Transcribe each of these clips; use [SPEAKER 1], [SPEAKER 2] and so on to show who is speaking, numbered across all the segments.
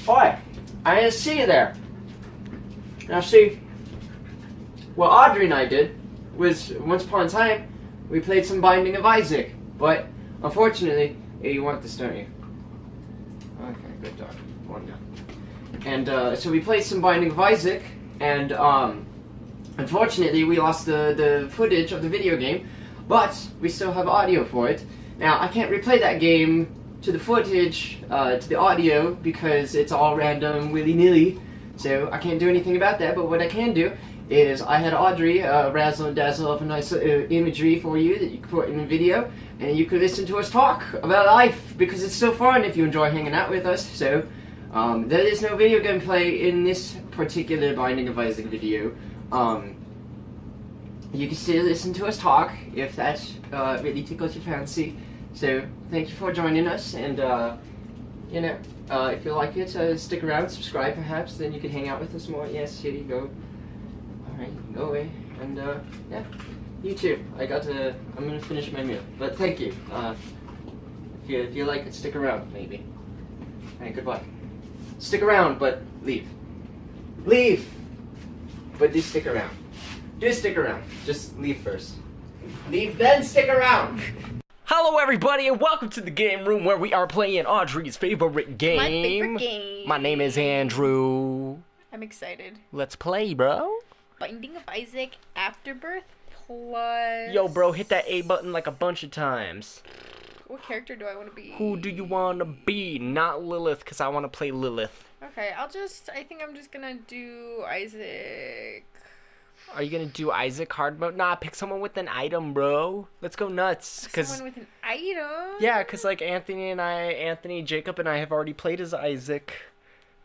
[SPEAKER 1] Oi, I didn't see you there. Now see, what Audrey and I did was, once upon a time, we played some Binding of Isaac, but unfortunately, you want this, don't you? Okay, good dog. One now. And so we played some Binding of Isaac, and unfortunately we lost the footage of the video game, but we still have audio for it. Now, I can't replay that game to the footage, to the audio, because it's all random, willy-nilly, so I can't do anything about that. But what I can do is I had Audrey razzle and dazzle up a nice imagery for you that you could put in the video, and you could listen to us talk about life, because it's so fun if you enjoy hanging out with us. So there is no video gameplay in this particular Binding of Isaac video. You can still listen to us talk if that really tickles your fancy. So thank you for joining us, and you know, if you like it, stick around, subscribe perhaps, then you can hang out with us more. Yes, here you go. Alright, go away. And yeah, you too. I'm gonna finish my meal. But thank you. If you like it, stick around, maybe. Alright, goodbye. Stick around, but leave. Leave! But do stick around. Do stick around. Just leave first. Leave, then stick around!
[SPEAKER 2] Hello everybody and welcome to the game room where we are playing Audrey's favorite game.
[SPEAKER 3] My favorite game.
[SPEAKER 2] My name is Andrew.
[SPEAKER 3] I'm excited.
[SPEAKER 2] Let's play, bro.
[SPEAKER 3] Binding of Isaac Afterbirth plus...
[SPEAKER 2] Yo, bro, hit that A button like a bunch of times.
[SPEAKER 3] What character do I want to be?
[SPEAKER 2] Who do you want to be? Not Lilith, because I want to play Lilith.
[SPEAKER 3] Okay, I think I'm just gonna do Isaac.
[SPEAKER 2] Are you going to do Isaac hard mode? Nah, pick someone with an item, bro. Let's go nuts.
[SPEAKER 3] Someone with an item?
[SPEAKER 2] Yeah, because like Anthony, Jacob, and I have already played as Isaac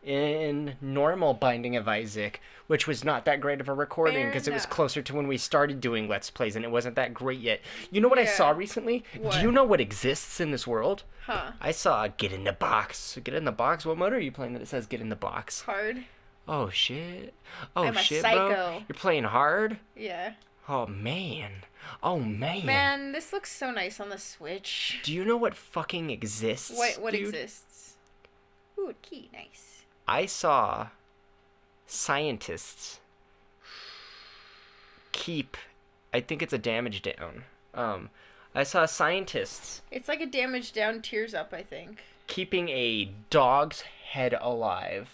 [SPEAKER 2] in normal Binding of Isaac, which was not that great of a recording because it was closer to when we started doing Let's Plays, and it wasn't that great yet. You know what I saw recently?
[SPEAKER 3] What?
[SPEAKER 2] Do you know what exists in this world?
[SPEAKER 3] Huh.
[SPEAKER 2] I saw Get in the Box. Get in the Box? What mode are you playing that it says Get in the Box?
[SPEAKER 3] Hard.
[SPEAKER 2] Oh, shit. Oh,
[SPEAKER 3] I'm a
[SPEAKER 2] shit,
[SPEAKER 3] psycho.
[SPEAKER 2] bro. You're playing hard?
[SPEAKER 3] Yeah.
[SPEAKER 2] Oh, man. Oh, man.
[SPEAKER 3] Man, this looks so nice on the Switch.
[SPEAKER 2] Do you know what fucking exists?
[SPEAKER 3] What
[SPEAKER 2] dude?
[SPEAKER 3] exists? Ooh, a key. Nice.
[SPEAKER 2] I saw scientists keep, I think it's a damage down. I saw scientists
[SPEAKER 3] It's like a damage down, tears up, I think.
[SPEAKER 2] keeping a dog's head alive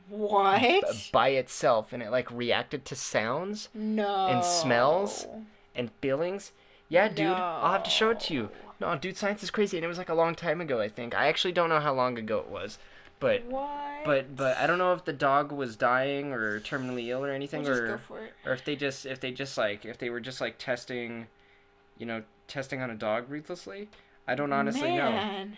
[SPEAKER 3] What?
[SPEAKER 2] by itself, and it like reacted to sounds
[SPEAKER 3] No.
[SPEAKER 2] and smells and feelings. Yeah, dude,
[SPEAKER 3] No.
[SPEAKER 2] I'll have to show it to you. No, dude, science is crazy, and it was like a long time ago, I think. I actually don't know how long ago it was, but
[SPEAKER 3] What?
[SPEAKER 2] but I don't know if the dog was dying or terminally ill or anything,
[SPEAKER 3] We'll just go for it.
[SPEAKER 2] or if they were just like testing, testing on a dog ruthlessly. I don't honestly know.
[SPEAKER 3] Man.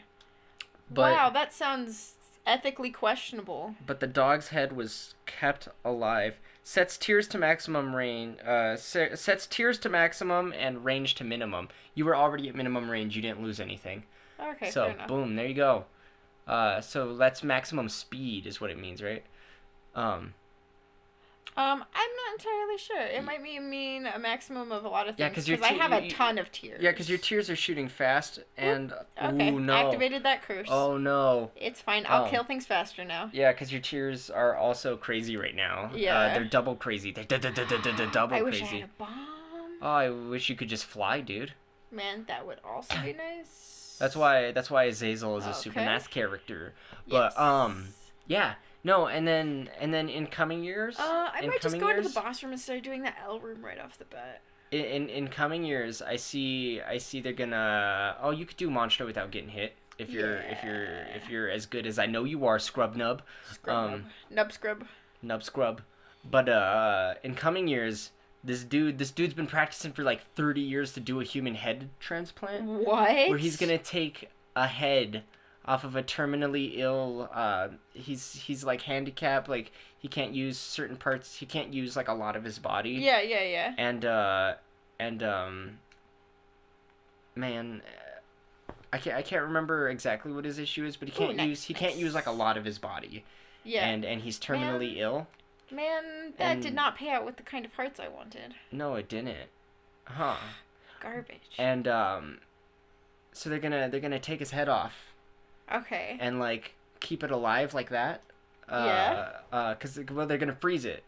[SPEAKER 2] But
[SPEAKER 3] Wow, that sounds ethically questionable.
[SPEAKER 2] but the dog's head was kept alive. Sets tears to maximum range. Sets tears to maximum and range to minimum. You were already at minimum range. You didn't lose anything.
[SPEAKER 3] Okay,
[SPEAKER 2] So
[SPEAKER 3] fair enough.
[SPEAKER 2] boom, there you go. So that's maximum speed is what it means, right?
[SPEAKER 3] I'm not entirely sure. It might mean a maximum of a lot of
[SPEAKER 2] Yeah,
[SPEAKER 3] things.
[SPEAKER 2] 'cause your
[SPEAKER 3] I have a
[SPEAKER 2] you-
[SPEAKER 3] ton of tears.
[SPEAKER 2] Yeah, because your tears are shooting fast, and
[SPEAKER 3] Okay,
[SPEAKER 2] ooh, no.
[SPEAKER 3] activated that curse.
[SPEAKER 2] Oh no.
[SPEAKER 3] It's fine. I'll
[SPEAKER 2] Oh.
[SPEAKER 3] kill things faster now.
[SPEAKER 2] Yeah, because your tears are also crazy right now.
[SPEAKER 3] Yeah.
[SPEAKER 2] They're double crazy. They're double
[SPEAKER 3] I wish I
[SPEAKER 2] crazy.
[SPEAKER 3] had a bomb.
[SPEAKER 2] Oh, I wish you could just fly, dude.
[SPEAKER 3] Man, that would also be nice.
[SPEAKER 2] That's why Azazel is a super
[SPEAKER 3] Okay.
[SPEAKER 2] nice character. But yeah. No, and then in coming years,
[SPEAKER 3] I
[SPEAKER 2] in
[SPEAKER 3] might just
[SPEAKER 2] coming
[SPEAKER 3] go into
[SPEAKER 2] years,
[SPEAKER 3] the boss room and start doing the L room right off the bat.
[SPEAKER 2] in coming years, I see they're gonna. Oh, you could do monster without getting hit if you're as good as I know you are, Scrub Nub.
[SPEAKER 3] Nub scrub.
[SPEAKER 2] Nub Scrub. But in coming years, this dude's been practicing for like 30 years to do a human head transplant.
[SPEAKER 3] What?
[SPEAKER 2] Where he's gonna take a head off of a terminally ill. He's like handicapped, like he can't use certain parts. He can't use like a lot of his body.
[SPEAKER 3] Yeah.
[SPEAKER 2] And man, I can't remember exactly what his issue is, but he can't use like a lot of his body.
[SPEAKER 3] Yeah.
[SPEAKER 2] And he's terminally ill.
[SPEAKER 3] Man, that did not pay out with the kind of parts I wanted.
[SPEAKER 2] No, it didn't. Huh.
[SPEAKER 3] Garbage.
[SPEAKER 2] And so they're gonna take his head off
[SPEAKER 3] Okay.
[SPEAKER 2] and like keep it alive like that, Because well, they're gonna freeze it.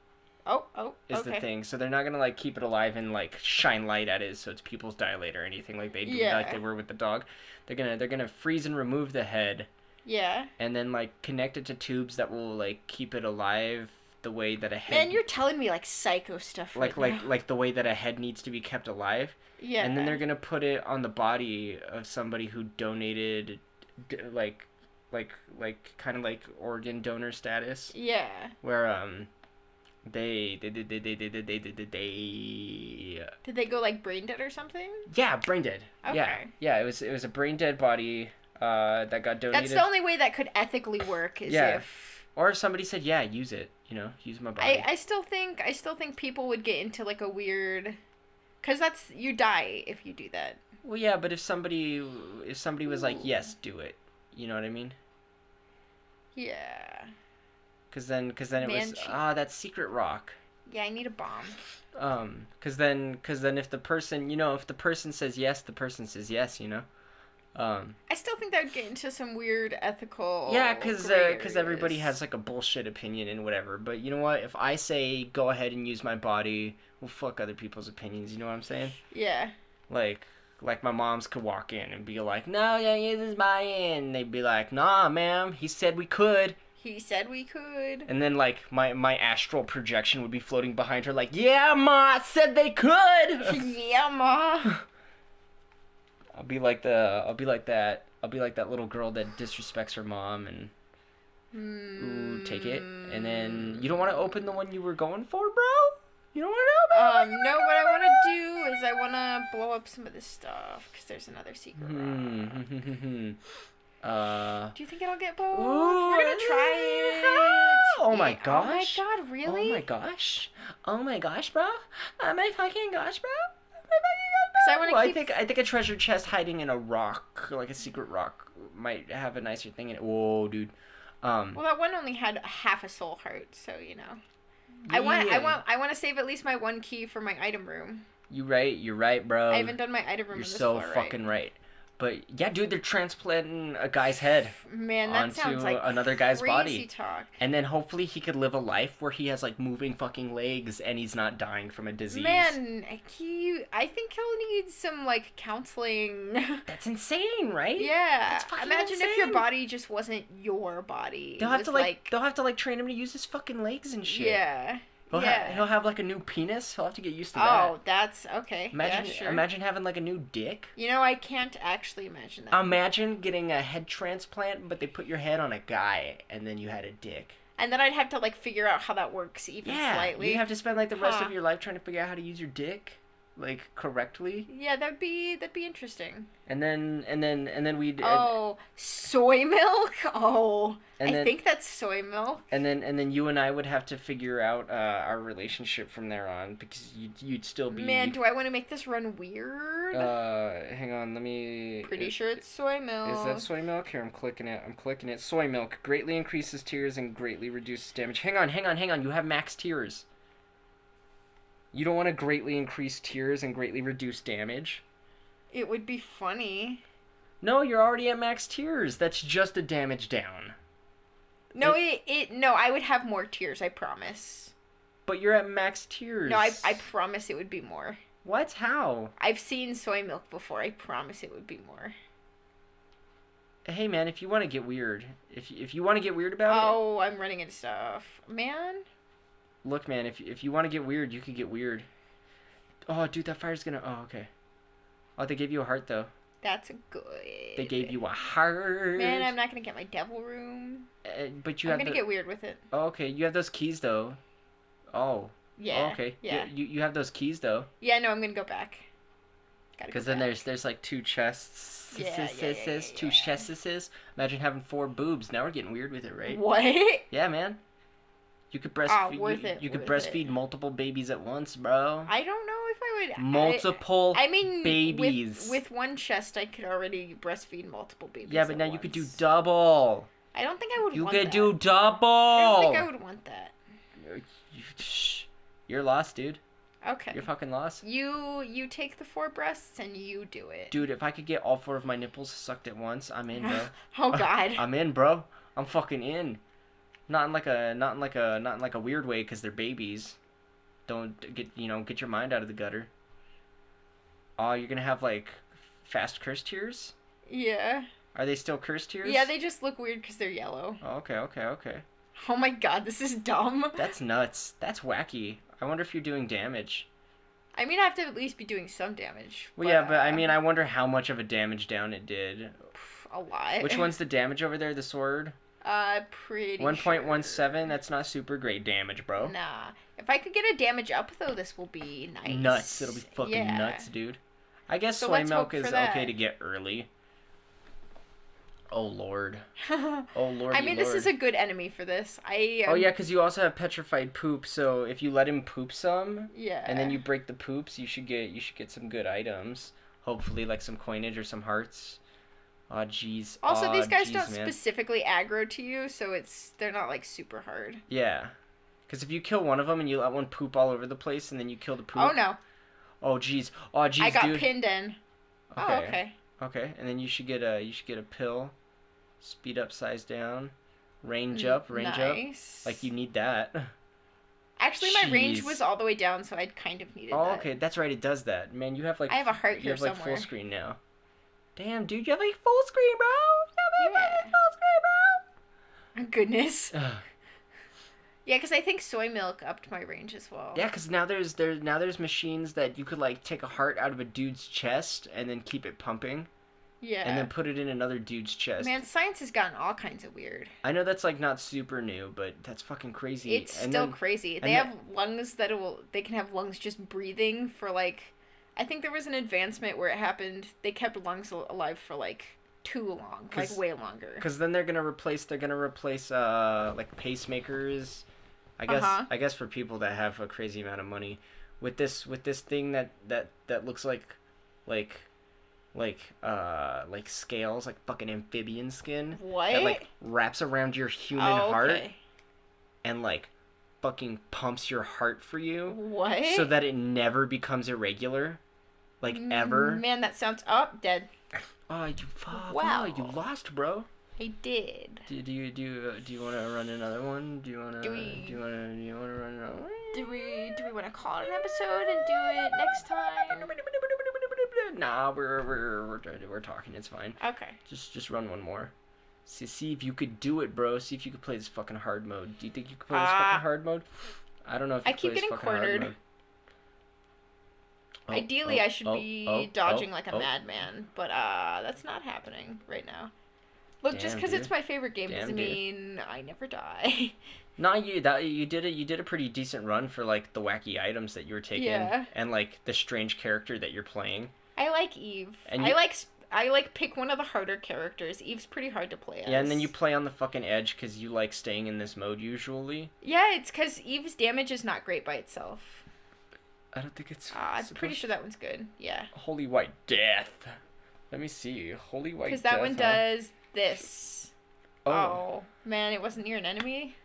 [SPEAKER 2] Is the thing. So they're not gonna like keep it alive and like shine light at it so its pupils dilate or anything like they do like they were with the dog. They're gonna freeze and remove the head.
[SPEAKER 3] Yeah.
[SPEAKER 2] And then like connect it to tubes that will like keep it alive the way that a head.
[SPEAKER 3] Man, you're telling me like psycho stuff. Right now.
[SPEAKER 2] Like the way that a head needs to be kept alive.
[SPEAKER 3] Yeah.
[SPEAKER 2] And then they're gonna put it on the body of somebody who donated, like kind of like organ donor status.
[SPEAKER 3] Yeah.
[SPEAKER 2] Where Did
[SPEAKER 3] they go like brain dead or something?
[SPEAKER 2] Yeah, brain dead.
[SPEAKER 3] Okay.
[SPEAKER 2] Yeah. It was a brain dead body that got donated.
[SPEAKER 3] That's the only way that could ethically work. Is if.
[SPEAKER 2] Or if somebody said, yeah, use it. Use my body.
[SPEAKER 3] I still think people would get into like a weird, because that's you die if you do that.
[SPEAKER 2] Well, yeah, but if somebody was like, yes, do it. You know what I mean?
[SPEAKER 3] Yeah.
[SPEAKER 2] Cause then it was that secret rock.
[SPEAKER 3] Yeah, I need a bomb.
[SPEAKER 2] Cause then if the person says yes, the person says yes.
[SPEAKER 3] I still think that would get into some weird ethical.
[SPEAKER 2] Yeah, cause everybody has like a bullshit opinion and whatever. But you know what? If I say go ahead and use my body, well, fuck other people's opinions. You know what I'm saying?
[SPEAKER 3] Yeah.
[SPEAKER 2] Like my moms could walk in and be like, no, yeah, this is my end. They'd be like, nah, ma'am, he said we could.
[SPEAKER 3] He said we could.
[SPEAKER 2] And then, like, my astral projection would be floating behind her like, yeah, Ma, I said they could!
[SPEAKER 3] Yeah, Ma!
[SPEAKER 2] I'll be like that little girl that disrespects her mom and... Ooh, take it. And then, you don't want to open the one you were going for, bro? You don't want to open
[SPEAKER 3] No, what I want to do is I want to blow up some of this stuff, because there's another secret rock. Do you think it'll get both? We're gonna try it.
[SPEAKER 2] Oh my gosh.
[SPEAKER 3] Oh my god, really?
[SPEAKER 2] Oh my gosh. Oh my gosh, bro. Oh my fucking gosh, bro. I think a treasure chest hiding in a rock, like a secret rock, might have a nicer thing in it. Whoa, dude.
[SPEAKER 3] Well, that one only had half a soul heart, so I want to save at least my one key for my item room.
[SPEAKER 2] You're right, bro.
[SPEAKER 3] I haven't done my item room.
[SPEAKER 2] You're so fucking right. But yeah, dude, they're transplanting a guy's head onto another guy's body.
[SPEAKER 3] Talk.
[SPEAKER 2] And then hopefully he could live a life where he has like moving fucking legs and he's not dying from a disease.
[SPEAKER 3] Man, I think he'll need some like counseling.
[SPEAKER 2] That's insane, right?
[SPEAKER 3] Yeah.
[SPEAKER 2] That's
[SPEAKER 3] Imagine
[SPEAKER 2] insane.
[SPEAKER 3] if your body just wasn't your body.
[SPEAKER 2] They'll have to train him to use his fucking legs and shit.
[SPEAKER 3] Yeah.
[SPEAKER 2] He'll have like a new penis. He'll have to get used to that.
[SPEAKER 3] Oh, that's okay.
[SPEAKER 2] Imagine having like a new dick.
[SPEAKER 3] I can't actually imagine that.
[SPEAKER 2] Imagine getting a head transplant, but they put your head on a guy, and then you had a dick.
[SPEAKER 3] And then I'd have to like figure out how that works even slightly.
[SPEAKER 2] You have to spend like the rest of your life trying to figure out how to use your dick, like correctly.
[SPEAKER 3] Yeah, that'd be interesting.
[SPEAKER 2] And then we'd.
[SPEAKER 3] Soy milk. Oh, I think that's soy milk.
[SPEAKER 2] And then you and I would have to figure out our relationship from there on, because you'd still be.
[SPEAKER 3] Man, do I want to make this run weird?
[SPEAKER 2] Hang on, let me.
[SPEAKER 3] Pretty sure it's soy milk.
[SPEAKER 2] Is that soy milk? Here, I'm clicking it. Soy milk greatly increases tears and greatly reduces damage. Hang on. You have max tears. You don't want to greatly increase tears and greatly reduce damage.
[SPEAKER 3] It would be funny.
[SPEAKER 2] No, you're already at max tears. That's just a damage down.
[SPEAKER 3] No, no, I would have more tears, I promise.
[SPEAKER 2] But you're at max tears.
[SPEAKER 3] No, I promise it would be more.
[SPEAKER 2] What? How?
[SPEAKER 3] I've seen soy milk before. I promise it would be more.
[SPEAKER 2] Hey, man, if you want to get weird. If you want to get weird about it.
[SPEAKER 3] Oh, I'm running into stuff. Man.
[SPEAKER 2] Look, man, if you want to get weird, you could get weird. Oh, dude, that fire's gonna... Oh, okay. Oh, they gave you a heart, though.
[SPEAKER 3] That's good.
[SPEAKER 2] They gave you a heart.
[SPEAKER 3] Man, I'm not gonna get my devil room.
[SPEAKER 2] But I'm
[SPEAKER 3] gonna get weird with it.
[SPEAKER 2] Oh, okay. You have those keys, though. Oh.
[SPEAKER 3] Yeah.
[SPEAKER 2] Oh, okay.
[SPEAKER 3] Yeah.
[SPEAKER 2] You have those keys, though.
[SPEAKER 3] Yeah, no, I'm gonna go back.
[SPEAKER 2] Because then there's like two chests.
[SPEAKER 3] Yeah.
[SPEAKER 2] Two chests. Imagine having 4 boobs. Now we're getting weird with it, right?
[SPEAKER 3] What?
[SPEAKER 2] Yeah, man. You could breastfeed. You could breastfeed multiple babies at once, bro.
[SPEAKER 3] I don't know if I would.
[SPEAKER 2] Multiple babies.
[SPEAKER 3] With one chest, I could already breastfeed multiple babies.
[SPEAKER 2] Yeah, but now you could do double.
[SPEAKER 3] I don't think I would.
[SPEAKER 2] You
[SPEAKER 3] want
[SPEAKER 2] could
[SPEAKER 3] that.
[SPEAKER 2] do double.
[SPEAKER 3] I don't think I would want that.
[SPEAKER 2] You're lost, dude.
[SPEAKER 3] Okay.
[SPEAKER 2] You're fucking lost.
[SPEAKER 3] You take the 4 breasts and you do it.
[SPEAKER 2] Dude, if I could get all 4 of my nipples sucked at once, I'm in, bro.
[SPEAKER 3] Oh God.
[SPEAKER 2] I'm in, bro. I'm fucking in. Not in like a weird way, because they're babies. Don't get your mind out of the gutter. Oh, you're gonna have like fast curse tears?
[SPEAKER 3] Yeah.
[SPEAKER 2] Are they still curse tears?
[SPEAKER 3] Yeah, they just look weird because they're yellow.
[SPEAKER 2] Oh, okay.
[SPEAKER 3] Oh my god, this is dumb.
[SPEAKER 2] That's nuts. That's wacky. I wonder if you're doing damage.
[SPEAKER 3] I mean, I have to at least be doing some damage.
[SPEAKER 2] Well, yeah, but I mean, I wonder how much of a damage down it did.
[SPEAKER 3] A lot.
[SPEAKER 2] Which one's the damage over there? The sword?
[SPEAKER 3] Pretty
[SPEAKER 2] 1.17.
[SPEAKER 3] Sure.
[SPEAKER 2] That's not super great damage, bro.
[SPEAKER 3] Nah. If I could get a damage up, though, this will be nice.
[SPEAKER 2] Nuts. It'll be fucking nuts, dude. I guess
[SPEAKER 3] so
[SPEAKER 2] soy milk is
[SPEAKER 3] that.
[SPEAKER 2] okay to get early. Oh, Lord. Oh, Lord.
[SPEAKER 3] I mean, this is a good enemy for this.
[SPEAKER 2] Oh, yeah, because you also have petrified poop, so if you let him poop some,
[SPEAKER 3] yeah,
[SPEAKER 2] and then you break the poops, you should get some good items. Hopefully, like some coinage or some hearts. Oh, jeez.
[SPEAKER 3] Also, these guys don't specifically aggro to you, so they're not, like, super hard.
[SPEAKER 2] Yeah. Because if you kill one of them and you let one poop all over the place, and then you kill the poop...
[SPEAKER 3] Oh, no.
[SPEAKER 2] Oh, jeez. Oh, jeez,
[SPEAKER 3] I got
[SPEAKER 2] dude.
[SPEAKER 3] pinned in.
[SPEAKER 2] Okay.
[SPEAKER 3] Oh, okay.
[SPEAKER 2] Okay, and then you should get a pill. Speed up, size down. Range up,
[SPEAKER 3] nice.
[SPEAKER 2] Like, you need that.
[SPEAKER 3] Actually, my range was all the way down, so I'd kind of needed that.
[SPEAKER 2] Oh, okay. That's right. It does that. Man, you have, like...
[SPEAKER 3] I have a heart
[SPEAKER 2] here somewhere. You have, like, full screen now. Damn, dude, you have, like, full screen, bro! You have, like, full screen, bro!
[SPEAKER 3] Oh, goodness. Yeah, because I think soy milk upped my range as well.
[SPEAKER 2] Yeah, because now there's machines that you could, like, take a heart out of a dude's chest and then keep it pumping.
[SPEAKER 3] Yeah.
[SPEAKER 2] And then put it in another dude's chest.
[SPEAKER 3] Man, science has gotten all kinds of weird.
[SPEAKER 2] I know that's, like, not super new, but that's fucking crazy.
[SPEAKER 3] It's still crazy. They have lungs they can have lungs just breathing for, like... I think there was an advancement where it happened, they kept lungs alive for, like, too long. Like, way longer. Because
[SPEAKER 2] then they're gonna replace, like, pacemakers... I guess for people that have a crazy amount of money, with this thing that looks like scales, like fucking amphibian skin.
[SPEAKER 3] What?
[SPEAKER 2] That, like, wraps around your human heart and, like, fucking pumps your heart for you.
[SPEAKER 3] What?
[SPEAKER 2] So that it never becomes irregular, like, ever.
[SPEAKER 3] Man, that sounds dead.
[SPEAKER 2] Oh, wow, you lost, bro.
[SPEAKER 3] I did.
[SPEAKER 2] Do you want to run another one? Do you want to run another one?
[SPEAKER 3] Do we want to call it an episode and do it next time?
[SPEAKER 2] Nah, we're talking. It's fine.
[SPEAKER 3] Okay.
[SPEAKER 2] Just run one more. See if you could do it, bro. See if you could play this fucking hard mode. Do you think you could play this fucking hard mode? I don't know if you
[SPEAKER 3] I keep getting cornered. Ideally, I should be dodging like a madman, but that's not happening right now. Look, just because it's my favorite game doesn't mean I never die.
[SPEAKER 2] No, you did a pretty decent run for, like, the wacky items that you were taking, and, like, the strange character that you're playing.
[SPEAKER 3] I like Eve. I like pick one of the harder characters. Eve's pretty hard to play as.
[SPEAKER 2] Yeah, and then you play on the fucking edge because you like staying in this mode usually.
[SPEAKER 3] Yeah, it's because Eve's damage is not great by itself.
[SPEAKER 2] I don't think it's.
[SPEAKER 3] I'm pretty sure that one's good. Yeah.
[SPEAKER 2] Holy White Death. Let me see. Holy White Death.
[SPEAKER 3] Because that one does this. Oh man, it wasn't near an enemy.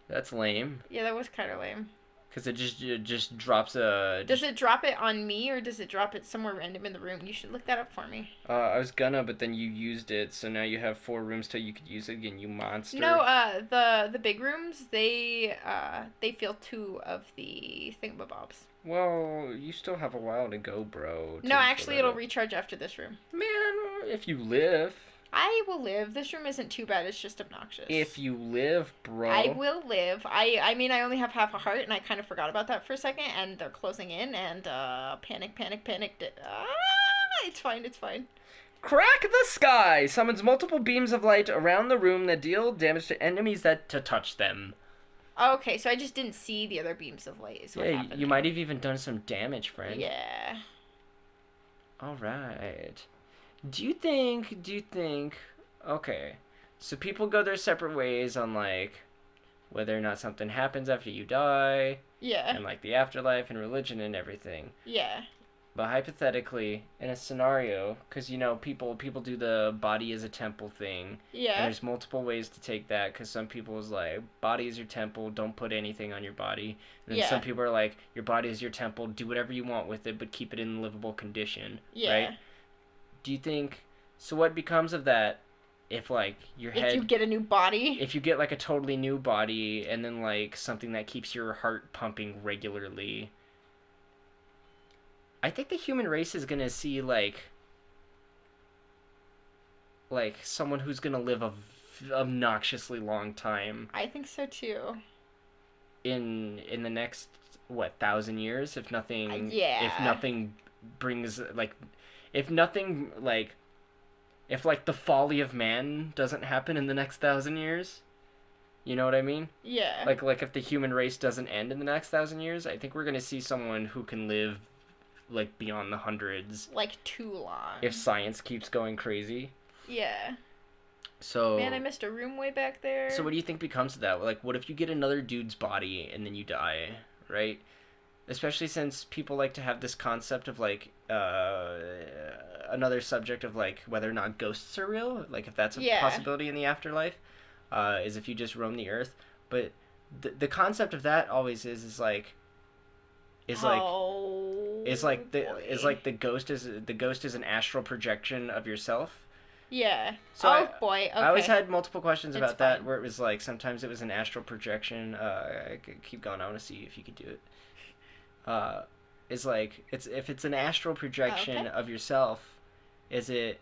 [SPEAKER 2] That's lame.
[SPEAKER 3] Yeah, that was kind of lame.
[SPEAKER 2] Because it just drops a...
[SPEAKER 3] Does it drop it on me, or does it drop it somewhere random in the room? You should look that up for me.
[SPEAKER 2] I was gonna, but then you used it, so now you have 4 rooms till you could use it again, you monster.
[SPEAKER 3] No, the big rooms, they feel 2 of the thingamabobs.
[SPEAKER 2] Well, you still have a while to go, bro.
[SPEAKER 3] No, actually, it'll recharge after this room.
[SPEAKER 2] Man, if you live...
[SPEAKER 3] I will live. This room isn't too bad. It's just obnoxious.
[SPEAKER 2] If you live, bro.
[SPEAKER 3] I will live. I mean, I only have half a heart, and I kind of forgot about that for a second, and they're closing in, and panic. It's fine.
[SPEAKER 2] Crack the Sky summons multiple beams of light around the room that deal damage to enemies that touch them.
[SPEAKER 3] Okay, so I just didn't see the other beams of light is what happened.
[SPEAKER 2] You might have even done some damage, friend.
[SPEAKER 3] Yeah.
[SPEAKER 2] All right. Do you think, okay, so people go their separate ways on, like, whether or not something happens after you die.
[SPEAKER 3] Yeah.
[SPEAKER 2] And, like, the afterlife and religion and everything.
[SPEAKER 3] Yeah.
[SPEAKER 2] But hypothetically, in a scenario, because, you know, people do the body as a temple thing.
[SPEAKER 3] Yeah.
[SPEAKER 2] And there's multiple ways to take that, because some people is like, body is your temple, don't put anything on your body. And then some people are like, your body is your temple, do whatever you want with it, but keep it in livable condition.
[SPEAKER 3] Yeah.
[SPEAKER 2] Right? Do you think, so what becomes of that if like your
[SPEAKER 3] if
[SPEAKER 2] head,
[SPEAKER 3] you get a new body,
[SPEAKER 2] if you get like a totally new body and then like something that keeps your heart pumping regularly, I think the human race is gonna see like someone who's gonna live a obnoxiously long time.
[SPEAKER 3] I think so too.
[SPEAKER 2] In the next 1,000 years, if nothing,
[SPEAKER 3] yeah.
[SPEAKER 2] if nothing brings like, if nothing like. If, like, the folly of man doesn't happen in the next 1,000 years, you know what I mean?
[SPEAKER 3] Yeah.
[SPEAKER 2] Like if the human race doesn't end in the next 1,000 years, I think we're gonna see someone who can live, like, beyond the hundreds.
[SPEAKER 3] Like, too long.
[SPEAKER 2] If science keeps going crazy.
[SPEAKER 3] Yeah.
[SPEAKER 2] So...
[SPEAKER 3] Man, I missed a room way back there.
[SPEAKER 2] So what do you think becomes of that? Like, what if you get another dude's body and then you die, right? Especially since people like to have this concept of, like, another subject of, like, whether or not ghosts are real, like, if that's a possibility in the afterlife, is if you just roam the earth. But the concept of that always is like the ghost is an astral projection of yourself.
[SPEAKER 3] Yeah.
[SPEAKER 2] So
[SPEAKER 3] boy. Okay.
[SPEAKER 2] I always had multiple questions about that,
[SPEAKER 3] fine.
[SPEAKER 2] where it was like sometimes it was an astral projection. I could keep going. I want to see if you could do it. Is like if it's an astral projection of yourself, is it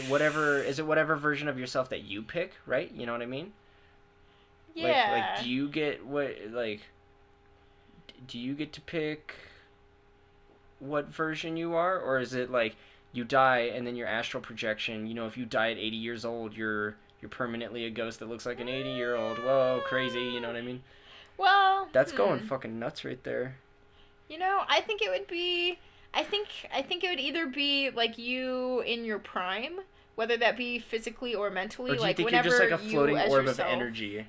[SPEAKER 2] whatever version of yourself that you pick, right? You know what I mean?
[SPEAKER 3] Yeah.
[SPEAKER 2] Like do you get to pick what version you are, or is it like you die and then your astral projection, you know, if you die at 80 years old, you're permanently a ghost that looks like an 80-year-old. Whoa, crazy, you know what I mean?
[SPEAKER 3] Well,
[SPEAKER 2] that's going fucking nuts right there.
[SPEAKER 3] You know, I think it would be... I think it would either be, like, you in your prime, whether that be physically or mentally.
[SPEAKER 2] Or do you
[SPEAKER 3] like,
[SPEAKER 2] think
[SPEAKER 3] whenever
[SPEAKER 2] you're just, like, a floating orb
[SPEAKER 3] yourself,
[SPEAKER 2] of energy?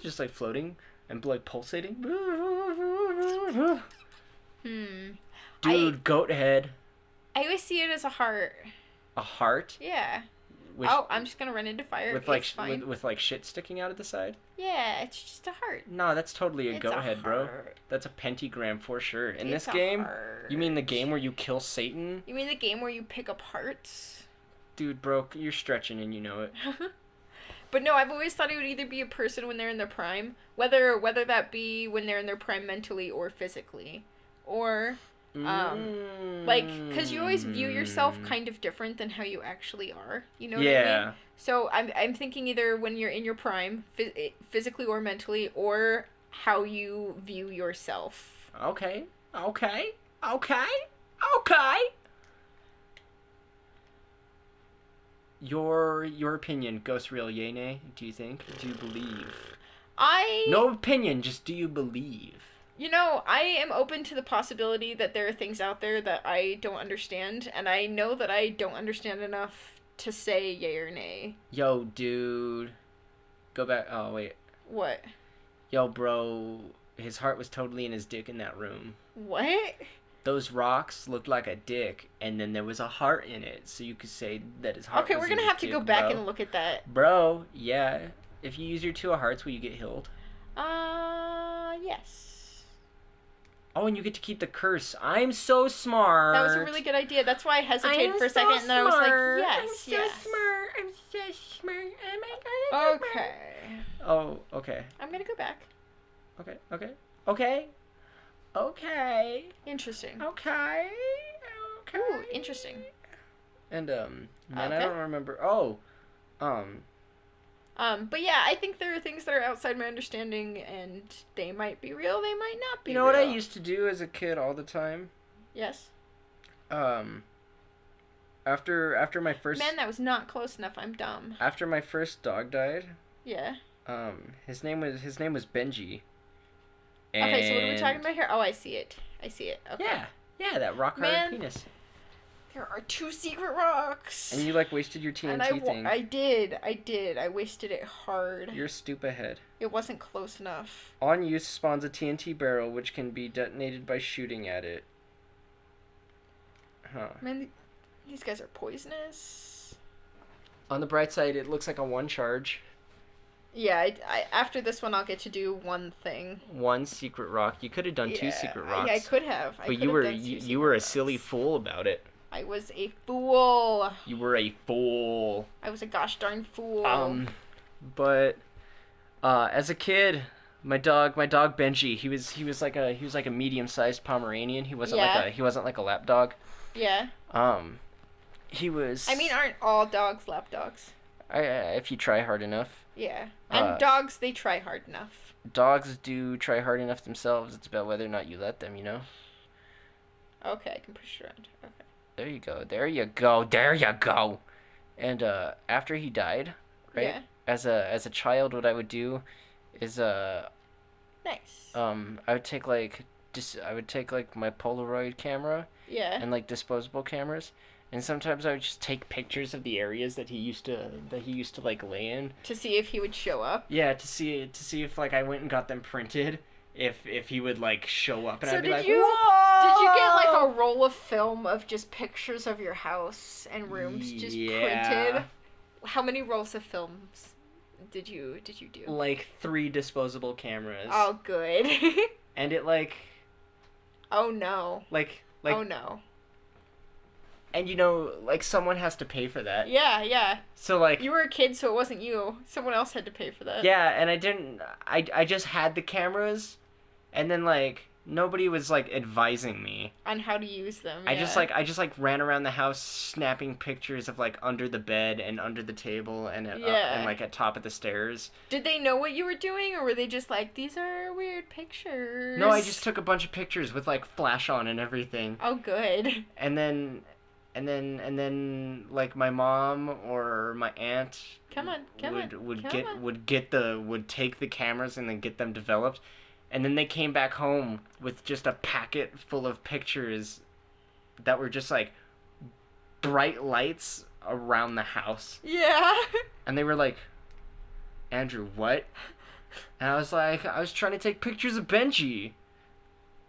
[SPEAKER 2] Just, like, floating and, like, pulsating? Dude, goat head.
[SPEAKER 3] I always see it as a heart.
[SPEAKER 2] A heart?
[SPEAKER 3] Yeah.
[SPEAKER 2] With,
[SPEAKER 3] I'm just gonna run into fire.
[SPEAKER 2] With like with like shit sticking out of the side.
[SPEAKER 3] Yeah, it's just a heart.
[SPEAKER 2] No, that's totally a goat head, bro. That's a pentagram for sure. In this game, you mean the game where you kill Satan?
[SPEAKER 3] You mean the game where you pick up hearts?
[SPEAKER 2] Dude, bro, you're stretching and you know it.
[SPEAKER 3] But no, I've always thought it would either be a person when they're in their prime, whether that be when they're in their prime mentally or physically, or like, because you always view yourself kind of different than how you actually are. You know what I mean? So I'm thinking either when you're in your prime, physically or mentally, or how you view yourself.
[SPEAKER 2] Okay. Your opinion, ghost real, yay, nay? Do you think? Do you believe? No opinion, just do you believe?
[SPEAKER 3] You know, I am open to the possibility that there are things out there that I don't understand, and I know that I don't understand enough to say yay or nay.
[SPEAKER 2] Yo, dude. Go back. Oh, wait.
[SPEAKER 3] What?
[SPEAKER 2] Yo, bro. His heart was totally in his dick in that room.
[SPEAKER 3] What?
[SPEAKER 2] Those rocks looked like a dick, and then there was a heart in it, so you could say that his heart was in his dick.
[SPEAKER 3] Okay, we're gonna have to go back and look at that.
[SPEAKER 2] Bro, yeah. If you use your 2 of hearts, will you get healed?
[SPEAKER 3] Yes.
[SPEAKER 2] Oh, and you get to keep the curse. I'm so smart.
[SPEAKER 3] That was a really good idea. That's why I hesitated for a second, and then I was like, yes,
[SPEAKER 2] I'm so smart. Oh my god.
[SPEAKER 3] Okay.
[SPEAKER 2] Oh, okay.
[SPEAKER 3] I'm gonna go back.
[SPEAKER 2] Okay.
[SPEAKER 3] Interesting.
[SPEAKER 2] Okay.
[SPEAKER 3] Ooh, interesting.
[SPEAKER 2] And, man, I don't remember.
[SPEAKER 3] But yeah, I think there are things that are outside my understanding, and they might be real, they might not be real.
[SPEAKER 2] You know what I used to do as a kid all the time?
[SPEAKER 3] Yes.
[SPEAKER 2] After my first...
[SPEAKER 3] Man, that was not close enough. I'm dumb.
[SPEAKER 2] After my first dog died...
[SPEAKER 3] Yeah.
[SPEAKER 2] His name was Benji.
[SPEAKER 3] And okay, so what are we talking about here? Oh, I see it. Okay.
[SPEAKER 2] Yeah, that rock-hard penis.
[SPEAKER 3] There are 2 secret rocks.
[SPEAKER 2] And you, like, wasted your TNT thing.
[SPEAKER 3] I did. I wasted it hard.
[SPEAKER 2] You're stupid head.
[SPEAKER 3] It wasn't close enough.
[SPEAKER 2] On use spawns a TNT barrel, which can be detonated by shooting at it. Huh.
[SPEAKER 3] Man, these guys are poisonous.
[SPEAKER 2] On the bright side, it looks like a 1 charge.
[SPEAKER 3] Yeah, I after this one, I'll get to do 1 thing.
[SPEAKER 2] 1 secret rock. You could have done 2 secret rocks.
[SPEAKER 3] Yeah, I could have.
[SPEAKER 2] But you were a silly fool about it.
[SPEAKER 3] I was a fool.
[SPEAKER 2] You were a fool.
[SPEAKER 3] I was a gosh darn fool.
[SPEAKER 2] But as a kid, my dog Benji, he was like a medium-sized Pomeranian. He wasn't like a lap dog.
[SPEAKER 3] Yeah.
[SPEAKER 2] He was.
[SPEAKER 3] I mean, aren't all dogs lap dogs?
[SPEAKER 2] If you try hard enough.
[SPEAKER 3] Yeah. And dogs, they try hard enough.
[SPEAKER 2] Dogs do try hard enough themselves. It's about whether or not you let them, you know?
[SPEAKER 3] Okay, I can push it around. Okay.
[SPEAKER 2] There you go. There you go. There you go. And after he died, right?
[SPEAKER 3] Yeah.
[SPEAKER 2] As a child, what I would do is
[SPEAKER 3] nice.
[SPEAKER 2] I would take like my Polaroid camera.
[SPEAKER 3] Yeah.
[SPEAKER 2] And like disposable cameras. And sometimes I would just take pictures of the areas that he used to like lay in.
[SPEAKER 3] To see if he would show up.
[SPEAKER 2] Yeah, to see if like I went and got them printed. If he would like show up and
[SPEAKER 3] so
[SPEAKER 2] I'd be like,
[SPEAKER 3] whoa! Did you get like a roll of film of just pictures of your house and rooms just printed? How many rolls of films did you do?
[SPEAKER 2] Like 3 disposable cameras.
[SPEAKER 3] Oh, good.
[SPEAKER 2] And it like.
[SPEAKER 3] Oh no.
[SPEAKER 2] Like.
[SPEAKER 3] Oh no.
[SPEAKER 2] And you know, like someone has to pay for that.
[SPEAKER 3] Yeah, yeah.
[SPEAKER 2] So like
[SPEAKER 3] you were a kid, so it wasn't you. Someone else had to pay for that.
[SPEAKER 2] Yeah, and I just had the cameras, and then like nobody was like advising me
[SPEAKER 3] on how to use them.
[SPEAKER 2] I just like ran around the house snapping pictures of like under the bed and under the table and up, and like at top of the stairs. Did
[SPEAKER 3] they know what you were doing, or were they just like, these are weird pictures?
[SPEAKER 2] No, I just took a bunch of pictures with like flash on and everything.
[SPEAKER 3] Oh, good.
[SPEAKER 2] And then like my mom or my aunt would take the cameras and then get them developed, and then they came back home with just a packet full of pictures that were just like bright lights around the house.
[SPEAKER 3] Yeah.
[SPEAKER 2] And they were like, Andrew, what? And I was like, I was trying to take pictures of Benji.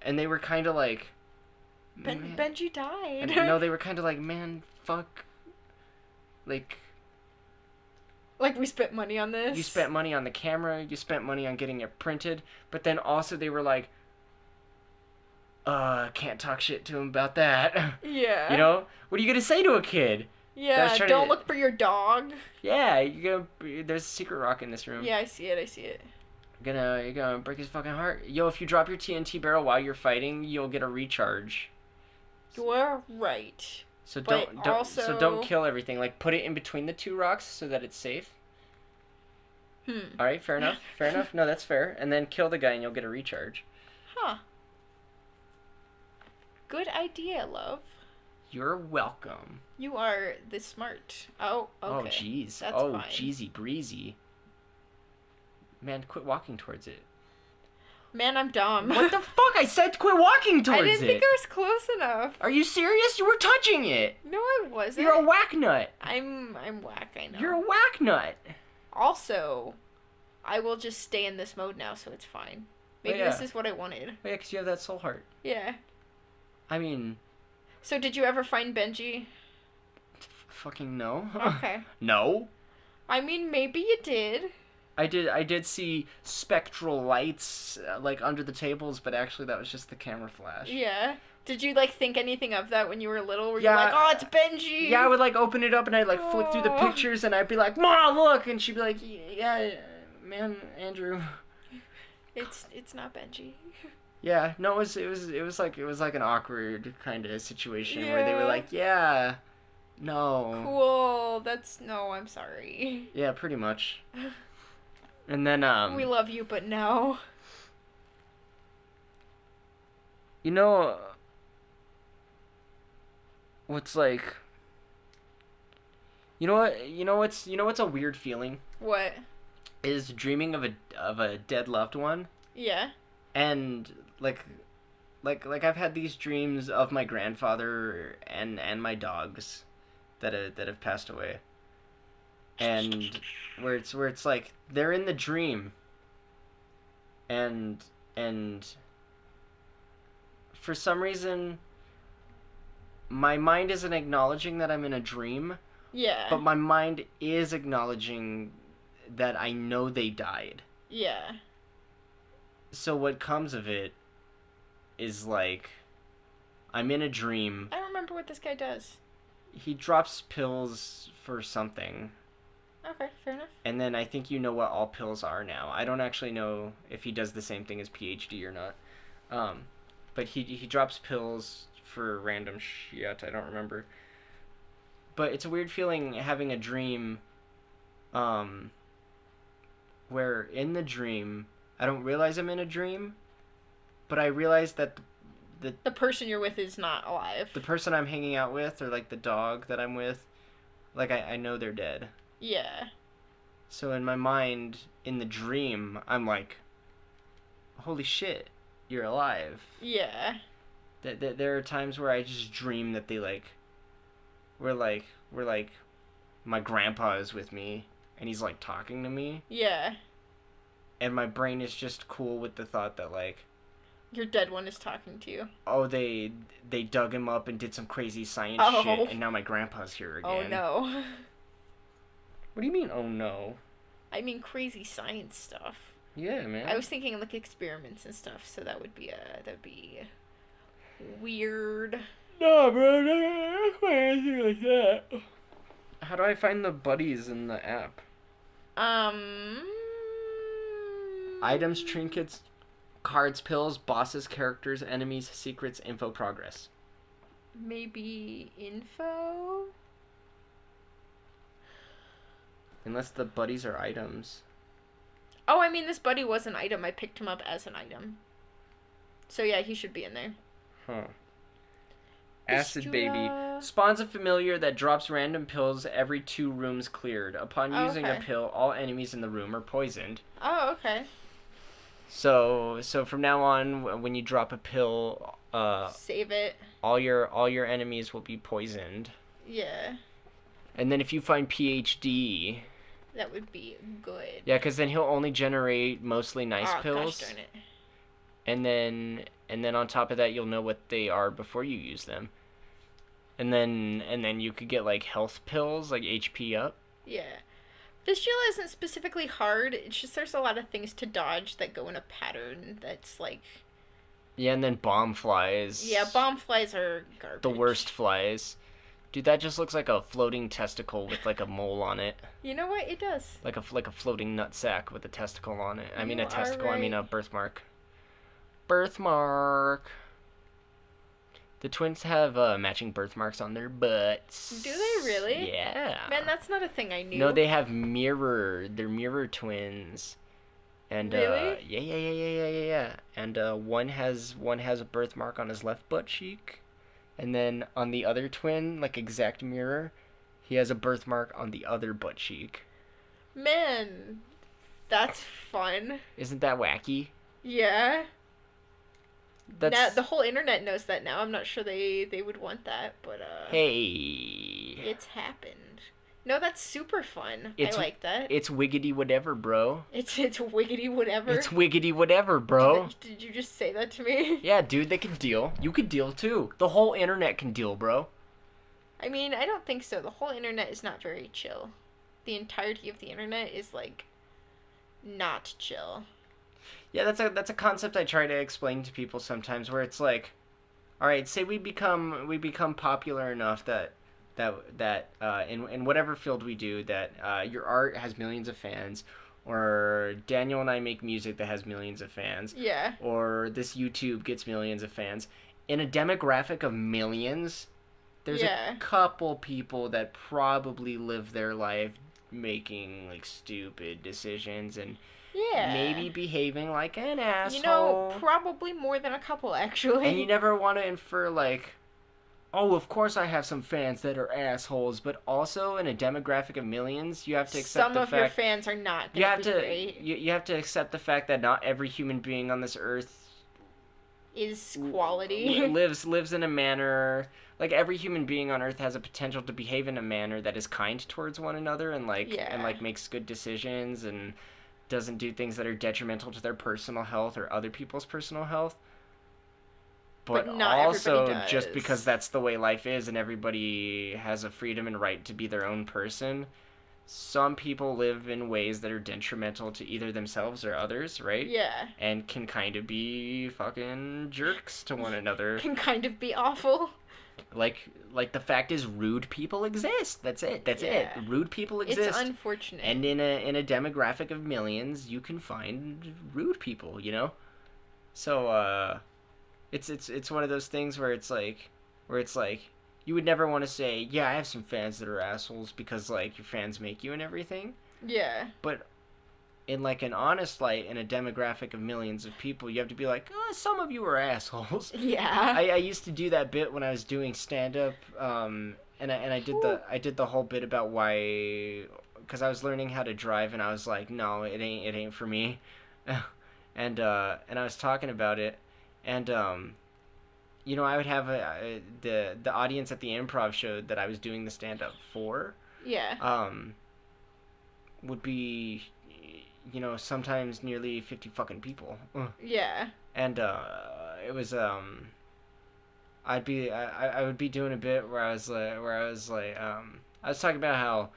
[SPEAKER 2] And they were kind of like,
[SPEAKER 3] Benji died.
[SPEAKER 2] And, no, they were kind of like, man, fuck. Like
[SPEAKER 3] we spent money on this.
[SPEAKER 2] You spent money on the camera. You spent money on getting it printed. But then also they were like, can't talk shit to him about that.
[SPEAKER 3] Yeah.
[SPEAKER 2] You know? What are you going to say to a kid?
[SPEAKER 3] Yeah, don't look for your dog.
[SPEAKER 2] Yeah, there's a secret rock in this room.
[SPEAKER 3] Yeah, I see it.
[SPEAKER 2] You're gonna break his fucking heart. Yo, if you drop your TNT barrel while you're fighting, you'll get a recharge.
[SPEAKER 3] You're right.
[SPEAKER 2] So don't kill everything. Like, put it in between the 2 rocks so that it's safe. All right, fair enough. No, that's fair. And then kill the guy and you'll get a recharge.
[SPEAKER 3] Huh. Good idea, love.
[SPEAKER 2] You're welcome.
[SPEAKER 3] You are this smart. Oh, okay.
[SPEAKER 2] Oh, jeez.
[SPEAKER 3] That's fine.
[SPEAKER 2] Jeezy breezy. Man, quit walking towards it.
[SPEAKER 3] Man, I'm dumb.
[SPEAKER 2] What the fuck? I said quit walking towards it.
[SPEAKER 3] I didn't think I was close enough.
[SPEAKER 2] Are you serious? You were touching it.
[SPEAKER 3] No, I wasn't.
[SPEAKER 2] You're a whack nut.
[SPEAKER 3] I'm whack, I know.
[SPEAKER 2] You're a whack nut.
[SPEAKER 3] Also, I will just stay in this mode now, so it's fine. Maybe this is what I wanted.
[SPEAKER 2] Oh, yeah, because you have that soul heart.
[SPEAKER 3] Yeah.
[SPEAKER 2] I mean...
[SPEAKER 3] So did you ever find Benji?
[SPEAKER 2] Fucking no.
[SPEAKER 3] Okay.
[SPEAKER 2] No.
[SPEAKER 3] I mean, maybe you did.
[SPEAKER 2] I did see spectral lights like under the tables, but actually that was just the camera flash.
[SPEAKER 3] Yeah. Did you like think anything of that when you were little? Were you like, oh, it's Benji?
[SPEAKER 2] Yeah, I would like open it up and I'd like flick through the pictures and I'd be like, Ma, look, and she'd be like, yeah, man, Andrew.
[SPEAKER 3] It's not Benji.
[SPEAKER 2] Yeah, no, it was like an awkward kind of situation where they were like, yeah, no.
[SPEAKER 3] Cool. No, I'm sorry.
[SPEAKER 2] Yeah, pretty much. And then
[SPEAKER 3] we love you, but no.
[SPEAKER 2] You know what's like you know what's a weird feeling?
[SPEAKER 3] What?
[SPEAKER 2] Is dreaming of a dead loved one.
[SPEAKER 3] Yeah.
[SPEAKER 2] And like I've had these dreams of my grandfather and my dogs that have passed away. And where it's like they're in the dream and for some reason my mind isn't acknowledging that I'm in a dream.
[SPEAKER 3] Yeah.
[SPEAKER 2] But my mind is acknowledging that I know they died.
[SPEAKER 3] Yeah.
[SPEAKER 2] So what comes of it is like I'm in a dream.
[SPEAKER 3] I don't remember what this guy does.
[SPEAKER 2] He drops pills for something.
[SPEAKER 3] Okay, fair enough.
[SPEAKER 2] And then I think you know what all pills are now. I don't actually know if he does the same thing as PhD or not. But he drops pills for random shit. I don't remember. But it's a weird feeling having a dream where in the dream, I don't realize I'm in a dream, but I realize that
[SPEAKER 3] the person you're with is not alive.
[SPEAKER 2] The person I'm hanging out with, or like the dog that I'm with, like I know they're dead.
[SPEAKER 3] Yeah.
[SPEAKER 2] So in my mind, in the dream, I'm like, holy shit, you're alive.
[SPEAKER 3] Yeah.
[SPEAKER 2] There are times where I just dream that they we're like my grandpa is with me and he's like talking to me.
[SPEAKER 3] Yeah.
[SPEAKER 2] And my brain is just cool with the thought that like
[SPEAKER 3] your dead one is talking to you.
[SPEAKER 2] Oh, they dug him up and did some crazy science shit and now my grandpa's here again.
[SPEAKER 3] Oh no.
[SPEAKER 2] What do you mean, oh no?
[SPEAKER 3] I mean crazy science stuff.
[SPEAKER 2] Yeah, man.
[SPEAKER 3] I was thinking like experiments and stuff, so that'd be weird.
[SPEAKER 2] No, bro, no, anything like that. How do I find the buddies in the app? Items, trinkets, cards, pills, bosses, characters, enemies, secrets, info, progress.
[SPEAKER 3] Maybe info?
[SPEAKER 2] Unless the buddies are items.
[SPEAKER 3] Oh, I mean, this buddy was an item. I picked him up as an item. So yeah, he should be in there.
[SPEAKER 2] Huh. Acid Baby. Spawns a familiar that drops random pills every 2 rooms cleared. Upon using a pill, all enemies in the room are poisoned.
[SPEAKER 3] Oh, okay.
[SPEAKER 2] So from now on, when you drop a pill,
[SPEAKER 3] save it.
[SPEAKER 2] All your enemies will be poisoned.
[SPEAKER 3] Yeah.
[SPEAKER 2] And then if you find PhD,
[SPEAKER 3] that would be good.
[SPEAKER 2] Yeah, because then he'll only generate mostly nice pills.
[SPEAKER 3] Gosh darn it.
[SPEAKER 2] And then on top of that, you'll know what they are before you use them. And then you could get like health pills, like HP up.
[SPEAKER 3] Yeah. Fistula isn't specifically hard. It's just there's a lot of things to dodge that go in a pattern that's like...
[SPEAKER 2] Yeah, and then bomb flies.
[SPEAKER 3] Yeah, bomb flies are garbage.
[SPEAKER 2] The worst flies. Dude, that just looks like a floating testicle with like a mole on it.
[SPEAKER 3] You know what? It does.
[SPEAKER 2] Like a floating nutsack with a testicle on it. I mean
[SPEAKER 3] a
[SPEAKER 2] birthmark. Birthmark. The twins have matching birthmarks on their butts.
[SPEAKER 3] Do they really?
[SPEAKER 2] Yeah.
[SPEAKER 3] Man, that's not a thing I knew.
[SPEAKER 2] No, they have They're mirror twins. And
[SPEAKER 3] really?
[SPEAKER 2] Yeah. And one has a birthmark on his left butt cheek, and then on the other twin, like exact mirror, he has a birthmark on the other butt cheek.
[SPEAKER 3] Man, that's fun.
[SPEAKER 2] Isn't that wacky?
[SPEAKER 3] Yeah. Now, the whole internet knows that now. I'm not sure they would want that, but
[SPEAKER 2] hey,
[SPEAKER 3] it's happened. No, that's super fun. I like that.
[SPEAKER 2] It's wiggity whatever, bro.
[SPEAKER 3] It's wiggity whatever.
[SPEAKER 2] It's wiggity whatever, bro.
[SPEAKER 3] Did you just say that to me?
[SPEAKER 2] Yeah, dude, they can deal. You could deal too. The whole internet can deal, bro.
[SPEAKER 3] I mean, I don't think so. The whole internet is not very chill. The entirety of the internet is like not chill.
[SPEAKER 2] Yeah, that's a concept I try to explain to people sometimes, where it's like, all right, say we become popular enough that in whatever field we do, that your art has millions of fans, or Daniel and I make music that has millions of fans,
[SPEAKER 3] yeah,
[SPEAKER 2] or this YouTube gets millions of fans. In a demographic of millions, there's a couple people that probably live their life making like stupid decisions and maybe behaving like an asshole.
[SPEAKER 3] You know, probably more than a couple, actually.
[SPEAKER 2] And you never want to infer, like, oh, of course I have some fans that are assholes, but also in a demographic of millions, you have to accept the fact...
[SPEAKER 3] Some of your fans are not going to be great.
[SPEAKER 2] You have to accept the fact that not every human being on this earth...
[SPEAKER 3] is quality.
[SPEAKER 2] lives in a manner... Like, every human being on earth has a potential to behave in a manner that is kind towards one another and makes good decisions and doesn't do things that are detrimental to their personal health or other people's personal health. But
[SPEAKER 3] not
[SPEAKER 2] also, just because that's the way life is and everybody has a freedom and right to be their own person, some people live in ways that are detrimental to either themselves or others, right?
[SPEAKER 3] Yeah.
[SPEAKER 2] And can kind of be fucking jerks to one another.
[SPEAKER 3] Can kind of be awful.
[SPEAKER 2] Like the fact is, rude people exist. That's it. Rude people exist.
[SPEAKER 3] It's unfortunate.
[SPEAKER 2] And in a demographic of millions, you can find rude people, you know? So, it's one of those things where it's like, you would never want to say, yeah, I have some fans that are assholes because, like, your fans make you and everything.
[SPEAKER 3] Yeah.
[SPEAKER 2] But in, like, an honest light, in a demographic of millions of people, you have to be like, oh, some of you are assholes.
[SPEAKER 3] Yeah.
[SPEAKER 2] I used to do that bit when I was doing stand-up, and I did the whole bit about why, because I was learning how to drive, and I was like, no, it ain't for me. and I was talking about it, and, you know, I would have the audience at the improv show that I was doing the stand-up for.
[SPEAKER 3] Yeah.
[SPEAKER 2] Would be, you know, sometimes nearly 50 fucking people.
[SPEAKER 3] Yeah.
[SPEAKER 2] And it was I would be doing a bit where I was like I was talking about how,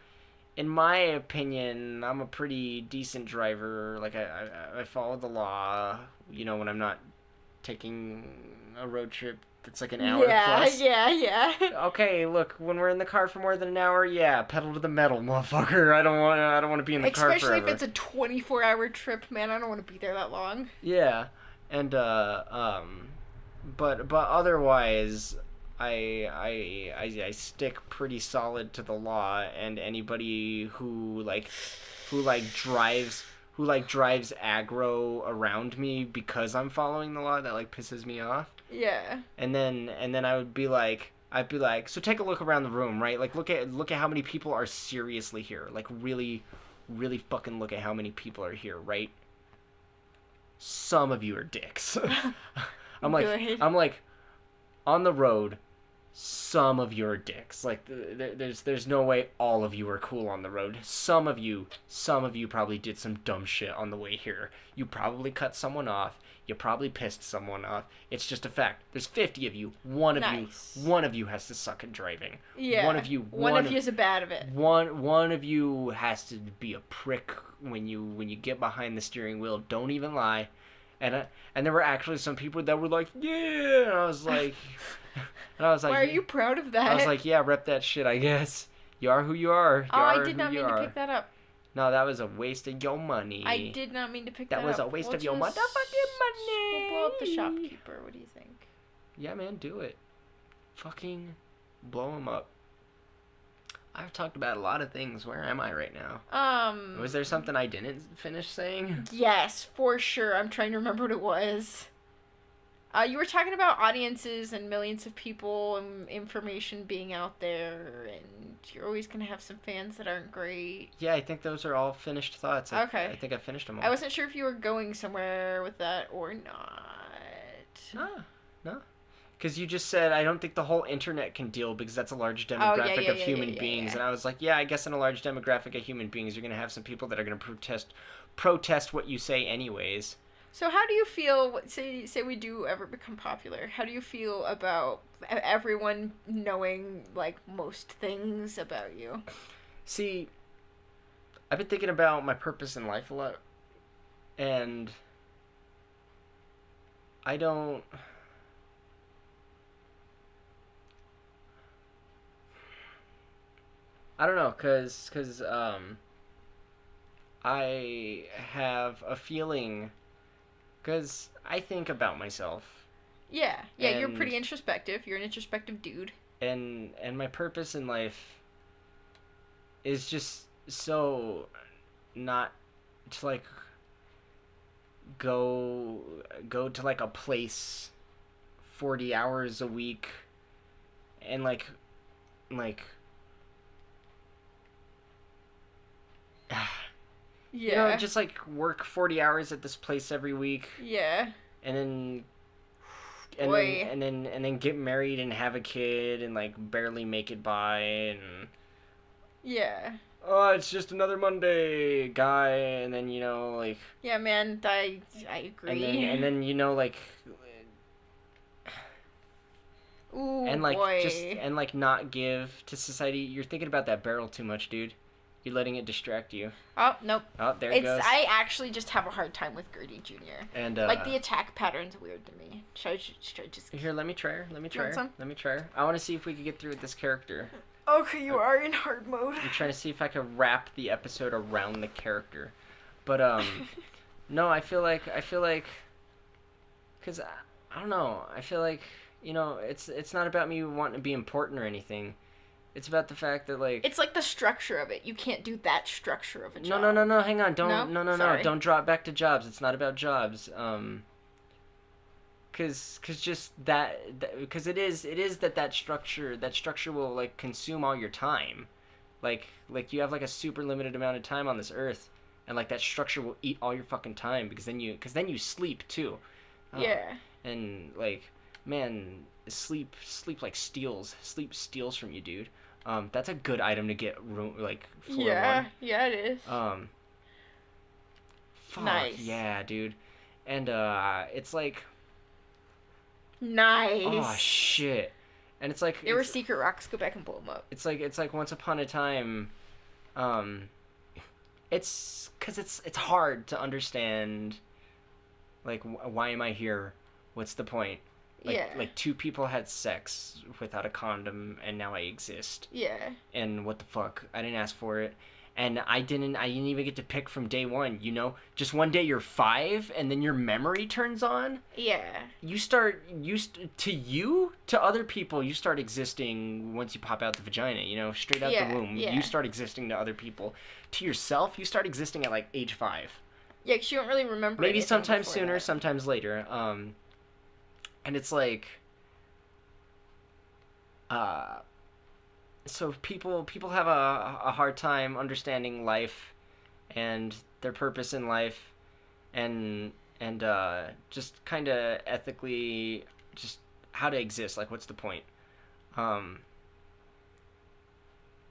[SPEAKER 2] in my opinion, I'm a pretty decent driver. Like I follow the law, you know, when I'm not taking a road trip that's like an hour plus.
[SPEAKER 3] Yeah.
[SPEAKER 2] Okay, look, when we're in the car for more than an hour, yeah, pedal to the metal, motherfucker. I don't want to be in the car forever.
[SPEAKER 3] Especially if it's a 24-hour trip, man. I don't want to be there that long.
[SPEAKER 2] Yeah. And but otherwise, I stick pretty solid to the law, and anybody who drives aggro around me because I'm following the law, that like pisses me off.
[SPEAKER 3] Yeah.
[SPEAKER 2] And then I'd be like, so take a look around the room, right? Like look at how many people are seriously here. Like really fucking look at how many people are here, right? Some of you are dicks. I'm like on the road, some of you are dicks. Like there's no way all of you are cool on the road. Some of you probably did some dumb shit on the way here. You probably cut someone off. You probably pissed someone off. It's just a fact. There's 50 of you. One of you has to suck at driving.
[SPEAKER 3] Yeah. One of you is bad of it.
[SPEAKER 2] One of you has to be a prick when you get behind the steering wheel. Don't even lie. And there were actually some people that were like, yeah, and I was like,
[SPEAKER 3] why are you proud of that?
[SPEAKER 2] I was like, yeah, rep that shit, I guess. You are who you are.
[SPEAKER 3] I did not mean to pick that up.
[SPEAKER 2] No, that was a waste of your money.
[SPEAKER 3] I did not mean to pick that up.
[SPEAKER 2] That was a waste of your motherfucking money.
[SPEAKER 3] We'll blow up the shopkeeper. What do you think?
[SPEAKER 2] Yeah, man, do it. Fucking blow him up. I've talked about a lot of things. Where am I right now? Was there something I didn't finish saying?
[SPEAKER 3] Yes, for sure. I'm trying to remember what it was. You were talking about audiences and millions of people and information being out there, and you're always going to have some fans that aren't great.
[SPEAKER 2] Yeah, I think those are all finished thoughts.
[SPEAKER 3] Okay.
[SPEAKER 2] I think I finished them all.
[SPEAKER 3] I wasn't sure if you were going somewhere with that or not.
[SPEAKER 2] No. Because you just said, I don't think the whole internet can deal because that's a large demographic of human beings. And I was like, yeah, I guess in a large demographic of human beings, you're going to have some people that are going to protest what you say anyways.
[SPEAKER 3] So how do you feel, say we do ever become popular, how do you feel about everyone knowing, like, most things about you?
[SPEAKER 2] See, I've been thinking about my purpose in life a lot, and I don't know, cause I have a feeling, because I think about myself.
[SPEAKER 3] Yeah, you're pretty introspective. You're an introspective dude.
[SPEAKER 2] And my purpose in life is just so not to, like, go to, like, a place 40 hours a week and, like...
[SPEAKER 3] Yeah.
[SPEAKER 2] You know, just, like, work 40 hours at this place every week.
[SPEAKER 3] Yeah.
[SPEAKER 2] And then get married and have a kid and, like, barely make it by, and...
[SPEAKER 3] Yeah.
[SPEAKER 2] Oh, it's just another Monday, guy, and then, you know, like...
[SPEAKER 3] Yeah, man, I agree.
[SPEAKER 2] And then you know, like...
[SPEAKER 3] Ooh,
[SPEAKER 2] and, like,
[SPEAKER 3] boy.
[SPEAKER 2] just, and, like, not give to society. You're thinking about that barrel too much, dude. You're letting it distract you.
[SPEAKER 3] Oh, nope.
[SPEAKER 2] Oh, there it goes.
[SPEAKER 3] I actually just have a hard time with Gertie Jr.
[SPEAKER 2] And
[SPEAKER 3] like the attack pattern's weird to me. Should I just
[SPEAKER 2] here? Let me try her. Let me try her. I want to see if we can get through with this character.
[SPEAKER 3] Okay, you are in hard mode.
[SPEAKER 2] I'm trying to see if I can wrap the episode around the character, but no, I feel like, cause I don't know. I feel like, you know, it's not about me wanting to be important or anything. It's about the fact that, like... It's
[SPEAKER 3] like the structure of it. You can't do that structure of a job.
[SPEAKER 2] No, hang on. No. Don't drop back to jobs. It's not about jobs. Cause just because it is that structure will, like, consume all your time. Like you have, like, a super limited amount of time on this earth, and, like, that structure will eat all your fucking time, because then you sleep, too.
[SPEAKER 3] Yeah.
[SPEAKER 2] And, like, man, sleep steals from you, dude. That's a good item to get floor one.
[SPEAKER 3] Yeah, it is.
[SPEAKER 2] Fuck,
[SPEAKER 3] nice.
[SPEAKER 2] Yeah, dude. And it's like,
[SPEAKER 3] nice.
[SPEAKER 2] Oh shit. And it's like
[SPEAKER 3] there were secret rocks. Go back and blow them up.
[SPEAKER 2] It's like once upon a time. It's because it's hard to understand. Like, why am I here? What's the point? Like two people had sex without a condom, and now I exist.
[SPEAKER 3] Yeah.
[SPEAKER 2] And what the fuck? I didn't ask for it, and I didn't even get to pick from day one. You know, just one day you're 5, and then your memory turns on.
[SPEAKER 3] Yeah.
[SPEAKER 2] To other people, you start existing once you pop out the vagina. You know, straight out the womb.
[SPEAKER 3] Yeah.
[SPEAKER 2] You start existing to other people. To yourself, you start existing at like age 5.
[SPEAKER 3] Yeah, because you don't really remember.
[SPEAKER 2] Maybe sometimes sooner, sometimes later. And it's like, so people have a hard time understanding life and their purpose in life, and just kind of ethically, just how to exist. Like, what's the point?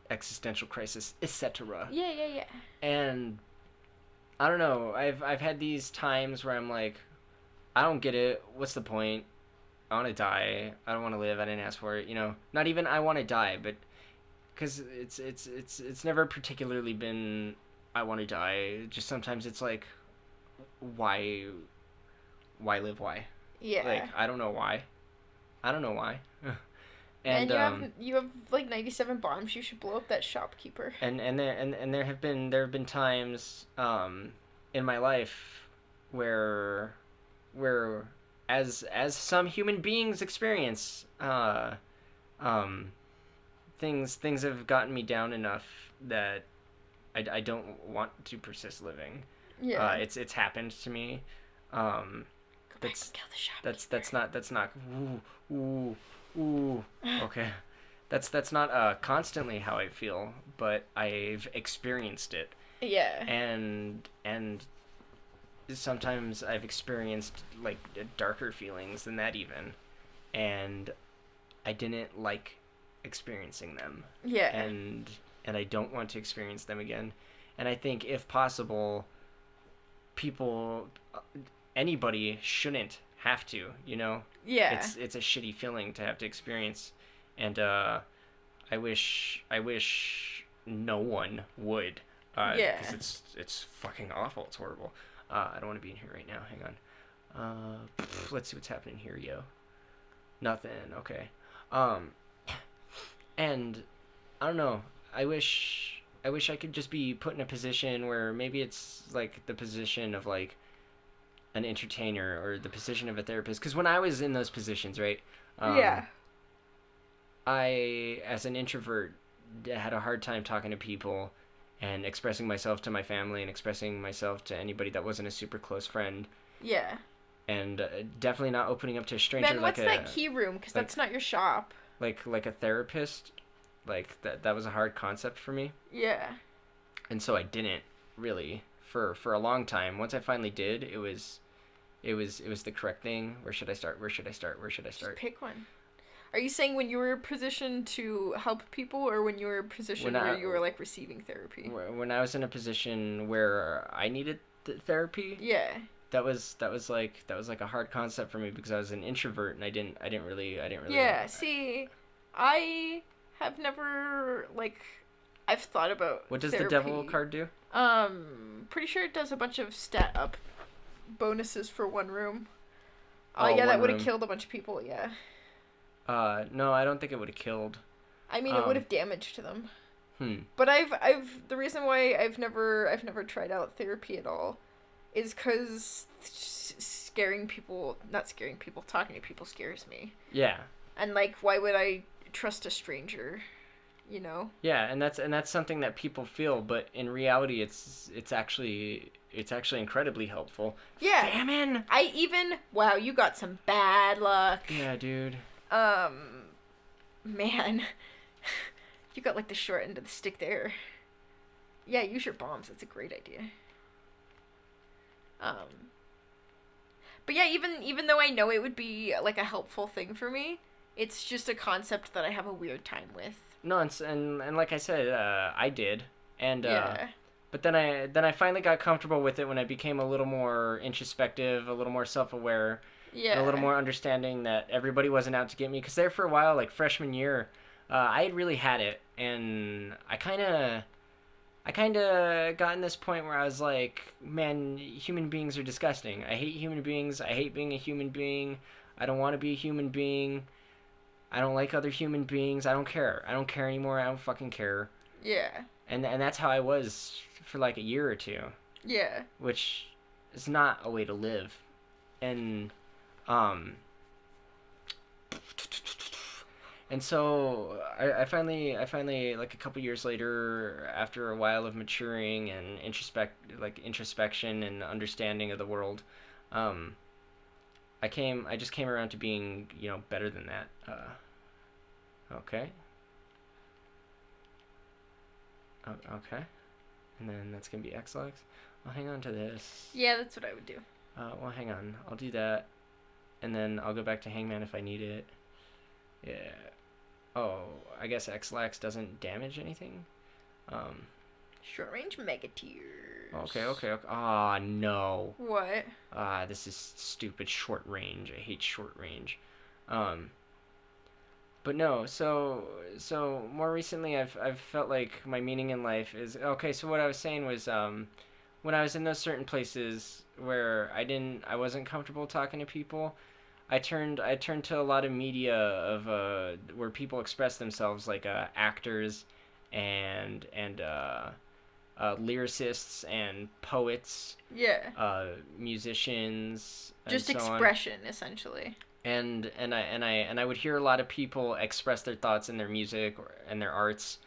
[SPEAKER 2] Existential crisis, etc.
[SPEAKER 3] Yeah.
[SPEAKER 2] And I don't know. I've had these times where I'm like, I don't get it. What's the point? I want to die. I don't want to live. I didn't ask for it. You know, not even I want to die, but because it's never particularly been I want to die. Just sometimes it's like, why live? Why?
[SPEAKER 3] Yeah.
[SPEAKER 2] Like, I don't know why.
[SPEAKER 3] And you have like 97 bombs. You should blow up that shopkeeper.
[SPEAKER 2] And there have been times in my life where as some human beings experience, things have gotten me down enough that I don't want to persist living.
[SPEAKER 3] Yeah.
[SPEAKER 2] It's happened to me. That's not ooh. Okay. That's not constantly how I feel, but I've experienced it.
[SPEAKER 3] Yeah.
[SPEAKER 2] And sometimes I've experienced like darker feelings than that even, and I didn't like experiencing them.
[SPEAKER 3] Yeah.
[SPEAKER 2] And I don't want to experience them again. And I think if possible, anybody shouldn't have to, you know?
[SPEAKER 3] Yeah.
[SPEAKER 2] It's a shitty feeling to have to experience, and I wish no one would.
[SPEAKER 3] Yeah.
[SPEAKER 2] Because it's fucking awful. It's horrible. I don't want to be in here right now. Hang on. Let's see what's happening here, yo. Nothing. Okay. And I don't know. I wish I could just be put in a position where maybe it's like the position of like an entertainer or the position of a therapist. Because when I was in those positions, right?
[SPEAKER 3] Yeah.
[SPEAKER 2] I, as an introvert, had a hard time talking to people and expressing myself to my family and expressing myself to anybody that wasn't a super close friend.
[SPEAKER 3] Yeah.
[SPEAKER 2] And definitely not opening up to a stranger.
[SPEAKER 3] Man, what's that key room? Because that's not your shop.
[SPEAKER 2] Like a therapist. Like, that was a hard concept for me.
[SPEAKER 3] Yeah.
[SPEAKER 2] And so I didn't really for a long time. Once I finally did, it was the correct thing. Where should I start?
[SPEAKER 3] Just pick one. Are you saying when you were positioned to help people, or when you were positioned where you were like receiving therapy?
[SPEAKER 2] When I was in a position where I needed therapy.
[SPEAKER 3] Yeah.
[SPEAKER 2] That was like a hard concept for me because I was an introvert and I didn't really.
[SPEAKER 3] Yeah. See, I have never like I've thought about
[SPEAKER 2] What does
[SPEAKER 3] therapy.
[SPEAKER 2] the devil card do?
[SPEAKER 3] Pretty sure it does a bunch of stat up bonuses for one room. Oh,
[SPEAKER 2] Oh,
[SPEAKER 3] yeah, that
[SPEAKER 2] one
[SPEAKER 3] would have
[SPEAKER 2] room.
[SPEAKER 3] killed a bunch of people, yeah.
[SPEAKER 2] No, I don't think it would have killed.
[SPEAKER 3] I mean, it would have damaged them. But the reason why I've never tried out therapy at all is because talking to people scares me.
[SPEAKER 2] Yeah.
[SPEAKER 3] And, like, why would I trust a stranger, you know?
[SPEAKER 2] Yeah, and that's something that people feel, but in reality, it's actually incredibly helpful.
[SPEAKER 3] Yeah.
[SPEAKER 2] Famine.
[SPEAKER 3] Wow, you got some bad luck.
[SPEAKER 2] Yeah, dude.
[SPEAKER 3] Man, you got like the short end of the stick there. Yeah, use your bombs. That's a great idea. But yeah, even though I know it would be like a helpful thing for me, it's just a concept that I have a weird time with.
[SPEAKER 2] No, and like I said, I did, and
[SPEAKER 3] yeah.
[SPEAKER 2] But then I finally got comfortable with it when I became a little more introspective, a little more self-aware,
[SPEAKER 3] yeah,
[SPEAKER 2] and a little more understanding that everybody wasn't out to get me. Because there for a while, like freshman year, I had really had it, and I kind of got in this point where I was like, man, human beings are disgusting. I hate human beings. I hate being a human being. I don't want to be a human being. I don't like other human beings. I don't care. I don't care anymore. I don't fucking care.
[SPEAKER 3] Yeah.
[SPEAKER 2] And that's how I was for like a year or two.
[SPEAKER 3] Yeah.
[SPEAKER 2] Which is not a way to live. And so I finally like a couple years later, after a while of maturing and introspection and understanding of the world, I just came around to being, better than that. Okay. Okay. And then that's gonna be Xlux. I'll hang on to this.
[SPEAKER 3] Yeah, that's what I would do.
[SPEAKER 2] Well, hang on. I'll do that, and then I'll go back to Hangman if I need it. Yeah. Oh, I guess Xlax doesn't damage anything.
[SPEAKER 3] Short range mega tears.
[SPEAKER 2] Okay. Ah, no.
[SPEAKER 3] What?
[SPEAKER 2] This is stupid short range. I hate short range. But no, so more recently I've felt like my meaning in life is okay. So what I was saying was when I was in those certain places where I wasn't comfortable talking to people, I turned to a lot of media of where people express themselves, like actors and lyricists and poets.
[SPEAKER 3] Yeah.
[SPEAKER 2] Musicians.
[SPEAKER 3] Just
[SPEAKER 2] and so
[SPEAKER 3] expression, essentially.
[SPEAKER 2] And I would hear a lot of people express their thoughts in their music and their arts,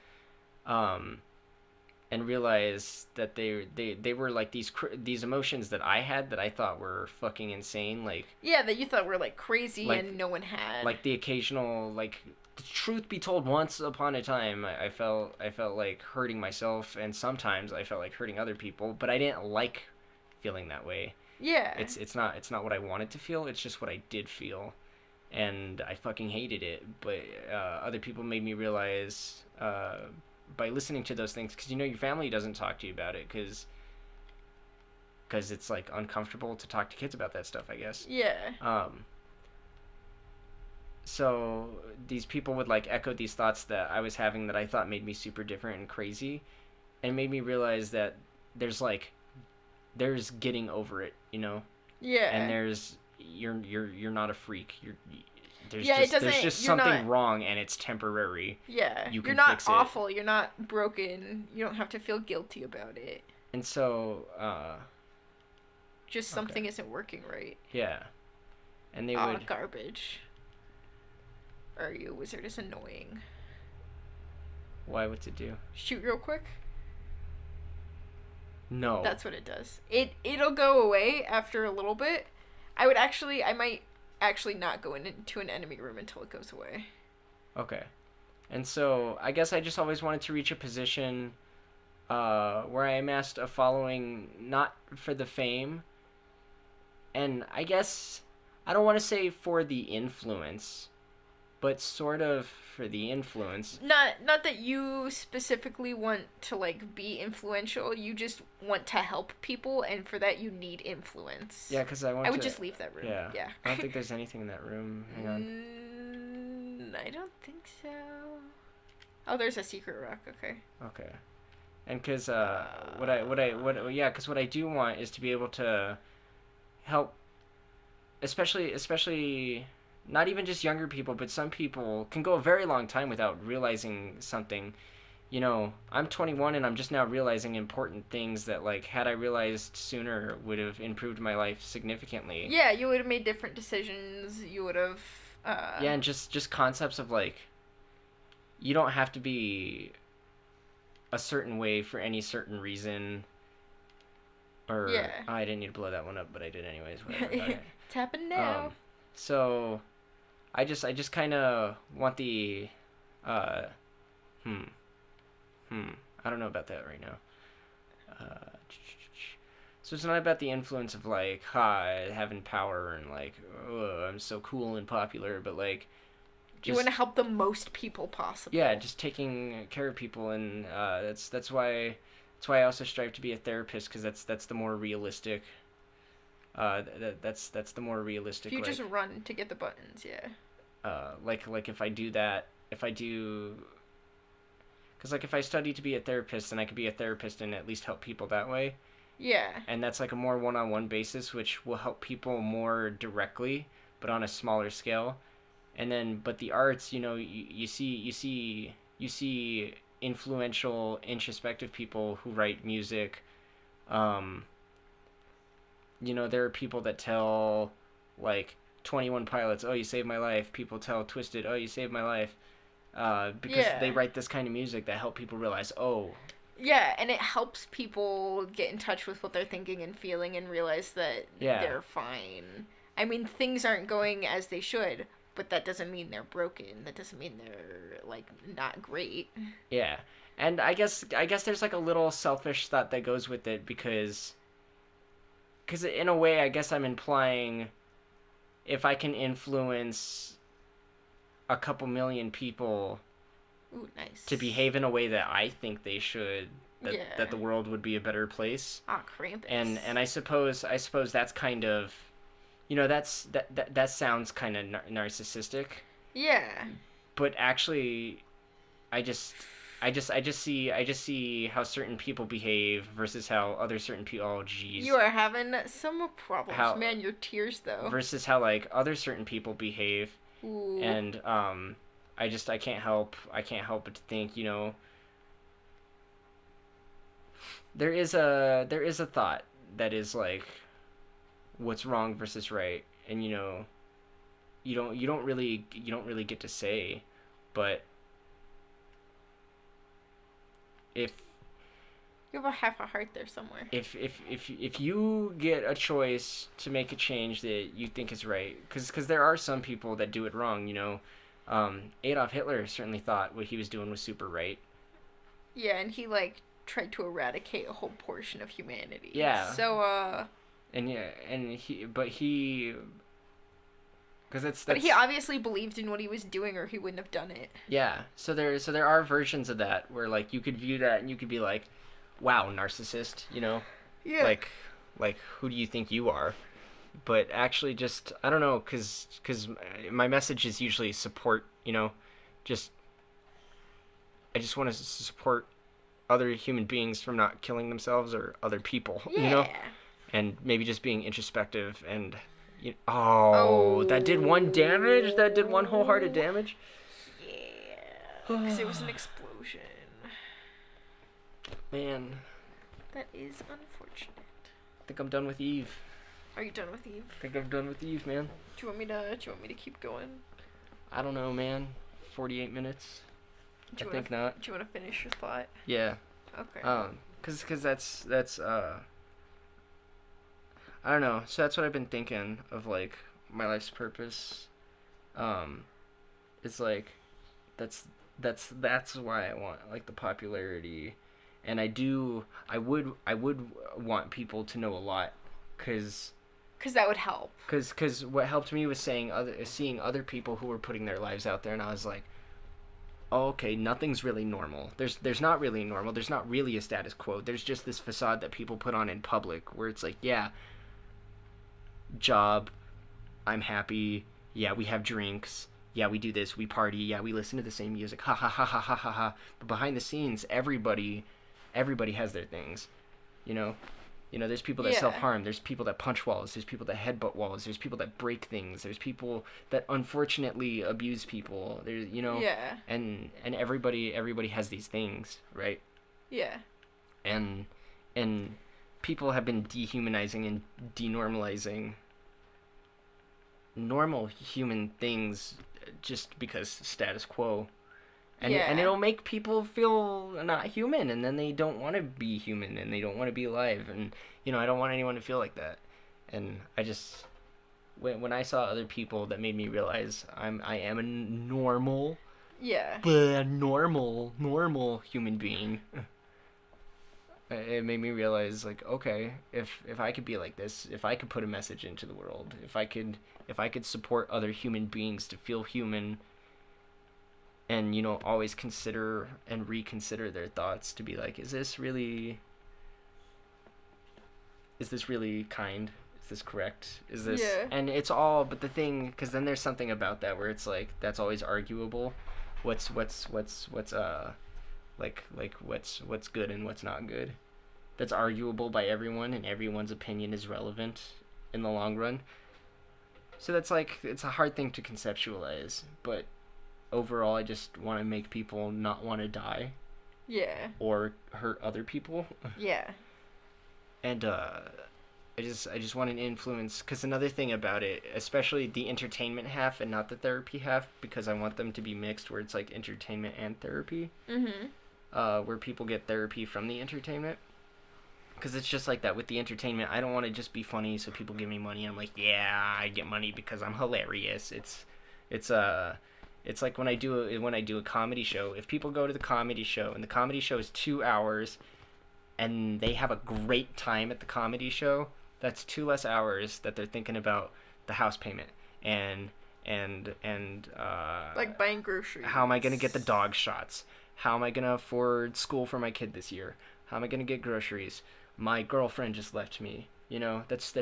[SPEAKER 2] and realize that they were like these emotions that I had that I thought were fucking insane, like
[SPEAKER 3] that you thought were like crazy and no one had,
[SPEAKER 2] like the occasional, like, the truth be told, once upon a time I felt like hurting myself, and sometimes I felt like hurting other people, but I didn't like feeling that way.
[SPEAKER 3] Yeah.
[SPEAKER 2] It's not what I wanted to feel. It's just what I did feel, and I fucking hated it. But other people made me realize by listening to those things, because your family doesn't talk to you about it, because it's like uncomfortable to talk to kids about that stuff, I guess.
[SPEAKER 3] Yeah.
[SPEAKER 2] So these people would like echo these thoughts that I was having that I thought made me super different and crazy, and made me realize that there's getting over it,
[SPEAKER 3] Yeah.
[SPEAKER 2] And there's you're not a freak. There's just something wrong, and it's temporary.
[SPEAKER 3] Yeah.
[SPEAKER 2] You're
[SPEAKER 3] not
[SPEAKER 2] fix
[SPEAKER 3] awful. You're not broken. You don't have to feel guilty about it.
[SPEAKER 2] And so
[SPEAKER 3] just something isn't working right.
[SPEAKER 2] Yeah. And they would
[SPEAKER 3] garbage. Are you a wizard is annoying.
[SPEAKER 2] Why? What's it do?
[SPEAKER 3] Shoot real quick.
[SPEAKER 2] No.
[SPEAKER 3] That's what it does. It'll go away after a little bit. I might actually not go into an enemy room until it goes away.
[SPEAKER 2] Okay. And so I guess I just always wanted to reach a position where I amassed a following, not for the fame, and I guess I don't want to say for the influence, but sort of for the influence.
[SPEAKER 3] Not that you specifically want to like be influential. You just want to help people, and for that you need influence.
[SPEAKER 2] Yeah, because I would
[SPEAKER 3] just leave that room.
[SPEAKER 2] Yeah.
[SPEAKER 3] Yeah.
[SPEAKER 2] I don't think there's anything in that room. Hang on.
[SPEAKER 3] I don't think so. Oh, there's a secret rock. Okay.
[SPEAKER 2] Okay. And because what I do want is to be able to help, especially not even just younger people, but some people can go a very long time without realizing something. You know, I'm 21 and I'm just now realizing important things that, like, had I realized sooner would have improved my life significantly.
[SPEAKER 3] Yeah, you would have made different decisions. You would have.
[SPEAKER 2] Yeah, and just concepts of, like, you don't have to be a certain way for any certain reason. Or I didn't need to blow that one up, but I did anyways. Whatever. Okay.
[SPEAKER 3] It's happened now.
[SPEAKER 2] So I just kind of want the I don't know about that right now. So it's not about the influence of, like, having power and, like, oh, I'm so cool and popular, but, like,
[SPEAKER 3] you want to help the most people possible.
[SPEAKER 2] Yeah, just taking care of people, and that's why I also strive to be a therapist, because that's the more realistic. That's the more realistic.
[SPEAKER 3] If you just run to get the buttons, yeah.
[SPEAKER 2] Like if I do that, because, like, if I study to be a therapist, then I could be a therapist and at least help people that way.
[SPEAKER 3] Yeah.
[SPEAKER 2] And that's, like, a more one-on-one basis, which will help people more directly, but on a smaller scale. And then, but the arts, you know, you see influential, introspective people who write music. You know, there are people that tell, like, 21 Pilots, oh, you saved my life. People tell Twisted, oh, you saved my life. Because they write this kind of music that help people realize, oh.
[SPEAKER 3] Yeah, and it helps people get in touch with what they're thinking and feeling and realize that they're fine. I mean, things aren't going as they should, but that doesn't mean they're broken. That doesn't mean they're, like, not great. Yeah.
[SPEAKER 2] And I guess there's, like, a little selfish thought that goes with it, because in a way, I guess I'm implying if I can influence a couple million people to behave in a way that I think they should, that the world would be a better place.
[SPEAKER 3] Ah, Krampus.
[SPEAKER 2] And I suppose that's kind of, you know, that sounds kind of narcissistic.
[SPEAKER 3] Yeah.
[SPEAKER 2] But actually, I just see how certain people behave versus how other certain people. Oh, jeez.
[SPEAKER 3] You are having some problems, man. Your tears, though.
[SPEAKER 2] Versus how, like, other certain people behave.
[SPEAKER 3] Ooh.
[SPEAKER 2] And I can't help but to think, you know, there is a thought that is, like, what's wrong versus right, and, you know, you don't really get to say, but if
[SPEAKER 3] you have a half a heart there somewhere.
[SPEAKER 2] If you get a choice to make a change that you think is right, because there are some people that do it wrong, you know. Adolf Hitler certainly thought what he was doing was super right.
[SPEAKER 3] Yeah, and he, like, tried to eradicate a whole portion of humanity.
[SPEAKER 2] Yeah.
[SPEAKER 3] So
[SPEAKER 2] and he because that's.
[SPEAKER 3] But he obviously believed in what he was doing, or he wouldn't have done it.
[SPEAKER 2] Yeah. So there are versions of that where, like, you could view that and you could be like, wow, narcissist, you know?
[SPEAKER 3] Yeah.
[SPEAKER 2] Like who do you think you are? But actually, just, I don't know, because my message is usually support, you know? I just want to support other human beings from not killing themselves or other people, you know? And maybe just being introspective and, that did one damage? That did one wholehearted damage?
[SPEAKER 3] Yeah. Because it was an explosion.
[SPEAKER 2] Man.
[SPEAKER 3] That is unfortunate.
[SPEAKER 2] I think I'm done with Eve.
[SPEAKER 3] Are you done with Eve?
[SPEAKER 2] I think I'm done with Eve, man.
[SPEAKER 3] Do you want me to keep going?
[SPEAKER 2] I don't know, man. 48 minutes. I think not.
[SPEAKER 3] Do you want to finish your thought?
[SPEAKER 2] Yeah.
[SPEAKER 3] Okay.
[SPEAKER 2] Cause that's I don't know. So that's what I've been thinking of, like, my life's purpose. It's like that's why I want, like, the popularity, and I would want people to know a lot, cause
[SPEAKER 3] that would help.
[SPEAKER 2] Cause what helped me was seeing other people who were putting their lives out there, and I was like, oh, okay, nothing's really normal. There's not really normal. There's not really a status quo. There's just this facade that people put on in public where it's like, yeah, job, I'm happy, yeah, we have drinks, yeah, we do this, we party, yeah, we listen to the same music, ha ha ha ha ha ha ha. But behind the scenes, everybody has their things, you know. There's people that self-harm, there's people that punch walls, there's people that headbutt walls, there's people that break things, there's people that unfortunately abuse people, there's, and everybody has these things, right?
[SPEAKER 3] Yeah.
[SPEAKER 2] And people have been dehumanizing and denormalizing normal human things just because status quo. And it'll make people feel not human, and then they don't want to be human, and they don't want to be alive, and I don't want anyone to feel like that. And I just, when I saw other people, that made me realize I am a normal, normal human being. It made me realize, like, okay, if I could be like this, if I could put a message into the world, if I could support other human beings to feel human. And, always consider and reconsider their thoughts to be like, is this really kind? Is this correct? Is this... Yeah. And it's all, but the thing, because then there's something about that where it's like, that's always arguable. What's good and what's not good. That's arguable by everyone, and everyone's opinion is relevant in the long run. So that's like, it's a hard thing to conceptualize, but overall, I just want to make people not want to die.
[SPEAKER 3] Yeah.
[SPEAKER 2] Or hurt other people.
[SPEAKER 3] Yeah.
[SPEAKER 2] And I just want an influence, because another thing about it, especially the entertainment half and not the therapy half, because I want them to be mixed, where it's like entertainment and therapy.
[SPEAKER 3] Mm-hmm.
[SPEAKER 2] Where people get therapy from the entertainment. Because it's just like that with the entertainment. I don't want to just be funny so people give me money. I'm like, yeah, I get money because I'm hilarious. It's like when I do a comedy show. If people go to the comedy show, and the comedy show is 2 hours, and they have a great time at the comedy show, that's 2 less hours that they're thinking about the house payment and
[SPEAKER 3] like buying groceries.
[SPEAKER 2] How am I gonna get the dog shots? How am I gonna afford school for my kid this year? How am I gonna get groceries? My girlfriend just left me. That's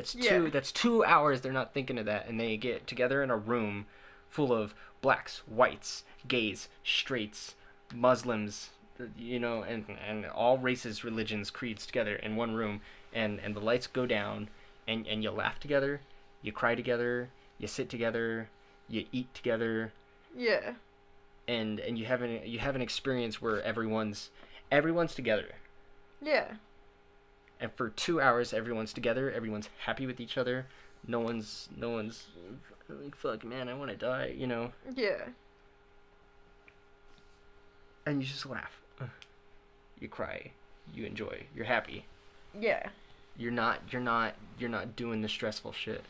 [SPEAKER 2] 2 hours they're not thinking of that, and they get together in a room full of blacks, whites, gays, straights, Muslims, and all races, religions, creeds together in one room, and the lights go down, and you laugh together, you cry together, you sit together, you eat together.
[SPEAKER 3] Yeah.
[SPEAKER 2] And you have an experience where everyone's together.
[SPEAKER 3] Yeah.
[SPEAKER 2] And for 2 hours, everyone's together, everyone's happy with each other. No one's like, fuck, man, I want to die,
[SPEAKER 3] Yeah.
[SPEAKER 2] And you just laugh. You cry. You enjoy. You're happy.
[SPEAKER 3] Yeah.
[SPEAKER 2] You're not doing the stressful shit.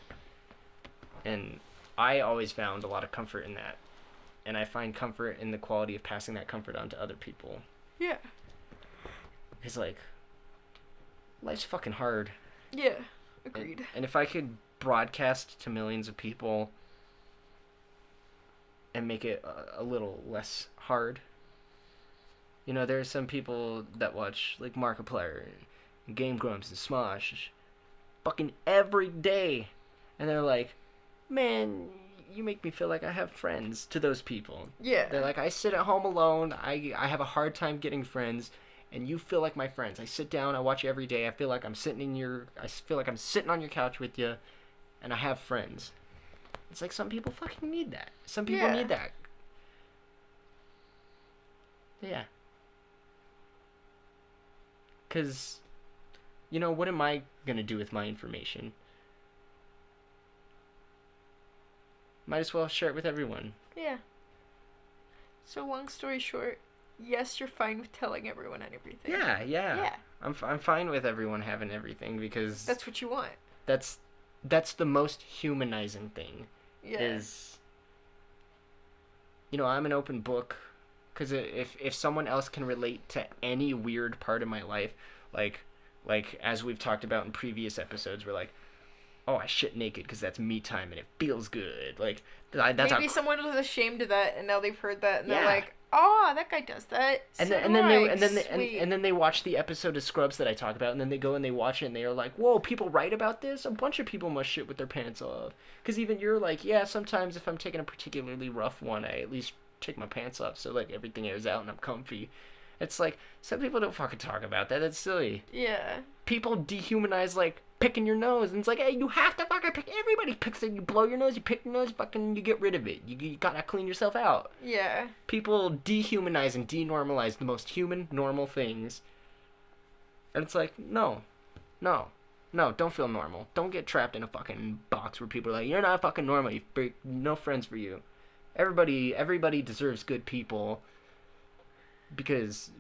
[SPEAKER 2] And I always found a lot of comfort in that. And I find comfort in the quality of passing that comfort on to other people.
[SPEAKER 3] Yeah.
[SPEAKER 2] It's like, life's fucking hard.
[SPEAKER 3] Yeah. Agreed.
[SPEAKER 2] And if I could broadcast to millions of people and make it a little less hard. There are some people that watch, like, Markiplier and Game Grumps and Smosh fucking every day. And they're like, man, you make me feel like I have friends, to those people.
[SPEAKER 3] Yeah.
[SPEAKER 2] They're like, I sit at home alone, I have a hard time getting friends, and you feel like my friends. I sit down, I watch you every day, I feel like I'm sitting on your couch with you, and I have friends. It's like, some people fucking need that. Some people need that. Yeah. Because, what am I going to do with my information? Might as well share it with everyone.
[SPEAKER 3] Yeah. So, long story short, yes, you're fine with telling everyone and everything.
[SPEAKER 2] Yeah. I'm fine with everyone having everything, because...
[SPEAKER 3] That's what you want.
[SPEAKER 2] That's the most humanizing thing.
[SPEAKER 3] Yeah.
[SPEAKER 2] Is, I'm an open book. Because if someone else can relate to any weird part of my life, like as we've talked about in previous episodes, we're like, oh, I shit naked because that's me time and it feels good. Like, that's
[SPEAKER 3] maybe someone was ashamed of that, and now they've heard that, and they're like, Oh, that guy does that.
[SPEAKER 2] And then they watch the episode of Scrubs that I talk about, and then they go and they watch it, and they are like, "Whoa, people write about this? A bunch of people must shit with their pants off." Because even you're like, "Yeah, sometimes if I'm taking a particularly rough one, I at least take my pants off so like everything airs out and I'm comfy." It's like some people don't fucking talk about that. That's silly.
[SPEAKER 3] Yeah.
[SPEAKER 2] People dehumanize like picking your nose, and it's like, hey, you have to fucking pick. Everybody picks it. You blow your nose, you pick your nose, fucking, you get rid of it. You gotta clean yourself out.
[SPEAKER 3] Yeah.
[SPEAKER 2] People dehumanize and denormalize the most human, normal things. And it's like, no, don't feel normal. Don't get trapped in a fucking box where people are like, you're not fucking normal. No friends for you. Everybody deserves good people. Because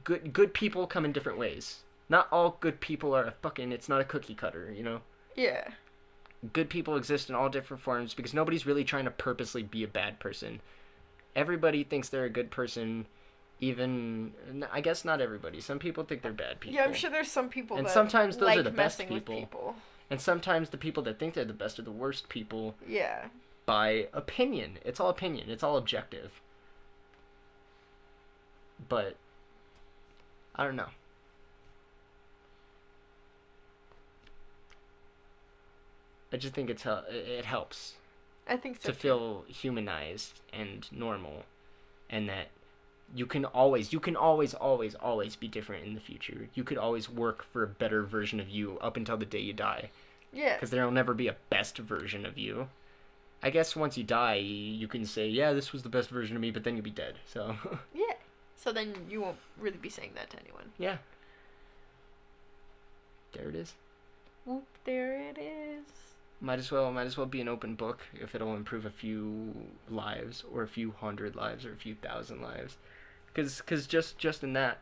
[SPEAKER 2] good people come in different ways. Not all good people are it's not a cookie cutter, you know?
[SPEAKER 3] Yeah.
[SPEAKER 2] Good people exist in all different forms because nobody's really trying to purposely be a bad person. Everybody thinks they're a good person, even, I guess not everybody. Some people think they're bad people.
[SPEAKER 3] Yeah, I'm sure there's some people
[SPEAKER 2] and
[SPEAKER 3] that
[SPEAKER 2] sometimes those
[SPEAKER 3] like
[SPEAKER 2] are the best
[SPEAKER 3] people.
[SPEAKER 2] And sometimes the people that think they're the best are the worst people.
[SPEAKER 3] Yeah.
[SPEAKER 2] By opinion. It's all opinion. It's all objective. But I don't know. I just think it helps.
[SPEAKER 3] I think so.
[SPEAKER 2] To feel humanized and normal, and that you can always be different in the future. You could always work for a better version of you up until the day you die.
[SPEAKER 3] Yeah.
[SPEAKER 2] Because there'll never be a best version of you. I guess once you die, you can say, yeah, this was the best version of me, but then you'll be dead. So.
[SPEAKER 3] Yeah. So then you won't really be saying that to anyone.
[SPEAKER 2] Yeah. There it is.
[SPEAKER 3] Whoop, there it is.
[SPEAKER 2] Might as well be an open book if it'll improve a few lives, or a few hundred lives, or a few thousand lives. Cause just in that,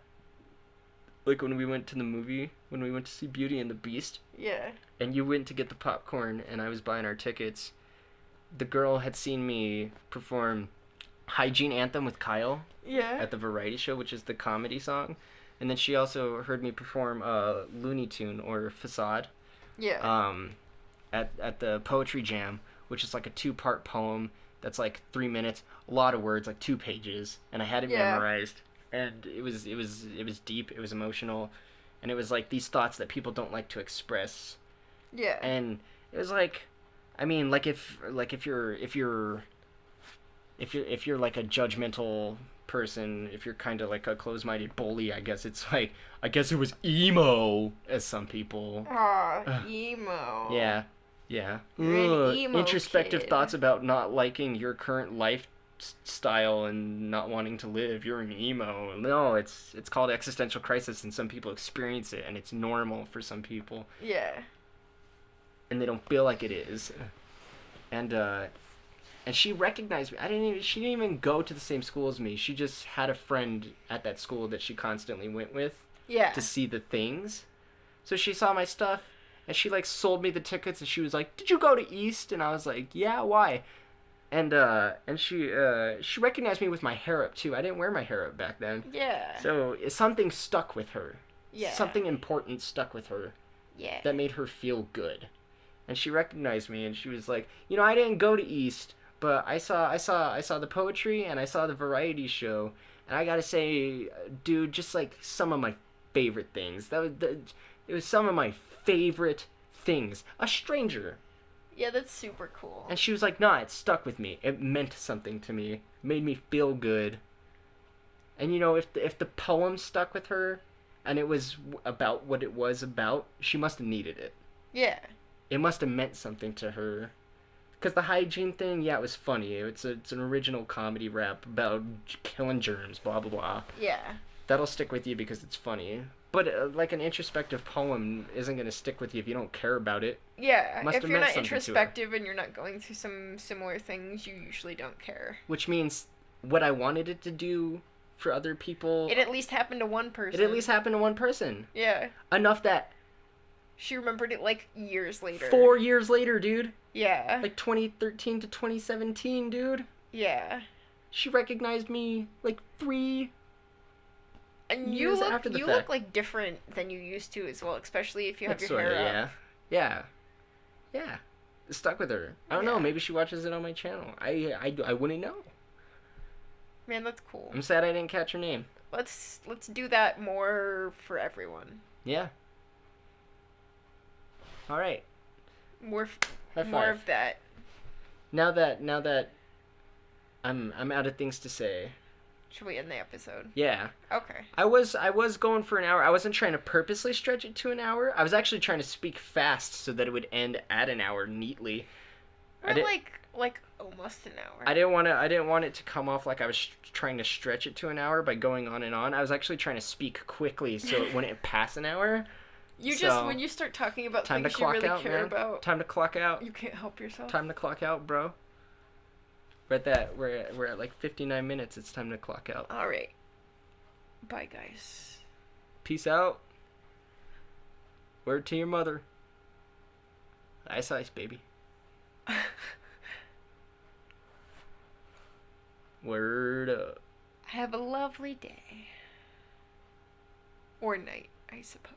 [SPEAKER 2] like when we went to see Beauty and the Beast.
[SPEAKER 3] Yeah.
[SPEAKER 2] And you went to get the popcorn, and I was buying our tickets. The girl had seen me perform Hygiene Anthem with Kyle.
[SPEAKER 3] Yeah.
[SPEAKER 2] At the Variety Show, which is the comedy song. And then she also heard me perform Looney Tune, or Facade.
[SPEAKER 3] Yeah.
[SPEAKER 2] At the Poetry Jam, which is like a 2-part poem that's like 3 minutes, a lot of words, like 2 pages, and I had it memorized. And it was deep, it was emotional, and it was like these thoughts that people don't like to express.
[SPEAKER 3] Yeah.
[SPEAKER 2] And it was like, I mean, like if you're like a judgmental person, if you're kind of like a closed-minded bully, I guess it's like, I guess it was emo, as some people.
[SPEAKER 3] Aw, emo.
[SPEAKER 2] Yeah. Yeah.
[SPEAKER 3] You're an emo
[SPEAKER 2] introspective
[SPEAKER 3] kid.
[SPEAKER 2] thoughts about not liking your current lifestyle and not wanting to live. You're an emo. No, it's called existential crisis, and some people experience it, and it's normal for some people.
[SPEAKER 3] Yeah.
[SPEAKER 2] And they don't feel like it is. And she recognized me. She didn't even go to the same school as me. She just had a friend at that school that she constantly went with.
[SPEAKER 3] Yeah.
[SPEAKER 2] To see the things. So she saw my stuff, and she like sold me the tickets, and she was like, "Did you go to East?" And I was like, "Yeah, why?" And she recognized me with my hair up too. I didn't wear my hair up back then.
[SPEAKER 3] Yeah.
[SPEAKER 2] So something stuck with her.
[SPEAKER 3] Yeah.
[SPEAKER 2] Something important stuck with her.
[SPEAKER 3] Yeah.
[SPEAKER 2] That made her feel good. And she recognized me, and she was like, I didn't go to East, but I saw the poetry, and I saw the variety show, and I gotta say, dude, just like some of my favorite things. It was some of my favorite things. A stranger.
[SPEAKER 3] Yeah, that's super cool.
[SPEAKER 2] And she was like, nah, it stuck with me. It meant something to me. It made me feel good. And if the poem stuck with her, and it was about what it was about, she must have needed it.
[SPEAKER 3] Yeah.
[SPEAKER 2] It must have meant something to her. Because the hygiene thing, yeah, it was funny. It's an original comedy rap about killing germs, blah, blah, blah.
[SPEAKER 3] Yeah.
[SPEAKER 2] That'll stick with you because it's funny. But, like, an introspective poem isn't going to stick with you if you don't care about it.
[SPEAKER 3] Yeah,
[SPEAKER 2] Must
[SPEAKER 3] if
[SPEAKER 2] have
[SPEAKER 3] you're
[SPEAKER 2] meant
[SPEAKER 3] not
[SPEAKER 2] something to her.
[SPEAKER 3] introspective and you're not going through some similar things, you usually don't care.
[SPEAKER 2] Which means what I wanted it to do for other people...
[SPEAKER 3] It at least happened to one person.
[SPEAKER 2] It at least happened to one person.
[SPEAKER 3] Yeah.
[SPEAKER 2] Enough that...
[SPEAKER 3] She remembered it, like, years later.
[SPEAKER 2] 4 years later, dude.
[SPEAKER 3] Yeah.
[SPEAKER 2] Like, 2013 to 2017, dude.
[SPEAKER 3] Yeah.
[SPEAKER 2] She recognized me, like, 3
[SPEAKER 3] and
[SPEAKER 2] years after the fact.
[SPEAKER 3] You look, like, different than you used to as well, especially if you have your hair up.
[SPEAKER 2] Yeah. It stuck with her. I don't know, maybe she watches it on my channel. I wouldn't know.
[SPEAKER 3] Man, that's cool.
[SPEAKER 2] I'm sad I didn't catch her name.
[SPEAKER 3] Let's do that more for everyone.
[SPEAKER 2] Yeah. All right.
[SPEAKER 3] More of that.
[SPEAKER 2] Now that I'm out of things to say.
[SPEAKER 3] Should we end the episode?
[SPEAKER 2] Yeah.
[SPEAKER 3] Okay.
[SPEAKER 2] I was going for an hour. I wasn't trying to purposely stretch it to an hour. I was actually trying to speak fast so that it would end at an hour neatly.
[SPEAKER 3] Or like almost an hour.
[SPEAKER 2] I didn't want it to come off like I was trying to stretch it to an hour by going on and on. I was actually trying to speak quickly so it wouldn't pass an hour.
[SPEAKER 3] When you start talking about things you really care about.
[SPEAKER 2] Time to clock out.
[SPEAKER 3] You can't help yourself.
[SPEAKER 2] Time to clock out, bro. We're at like 59 minutes. It's time to clock out.
[SPEAKER 3] All right. Bye, guys.
[SPEAKER 2] Peace out. Word to your mother. Ice, baby. Word up.
[SPEAKER 3] Have a lovely day. Or night, I suppose.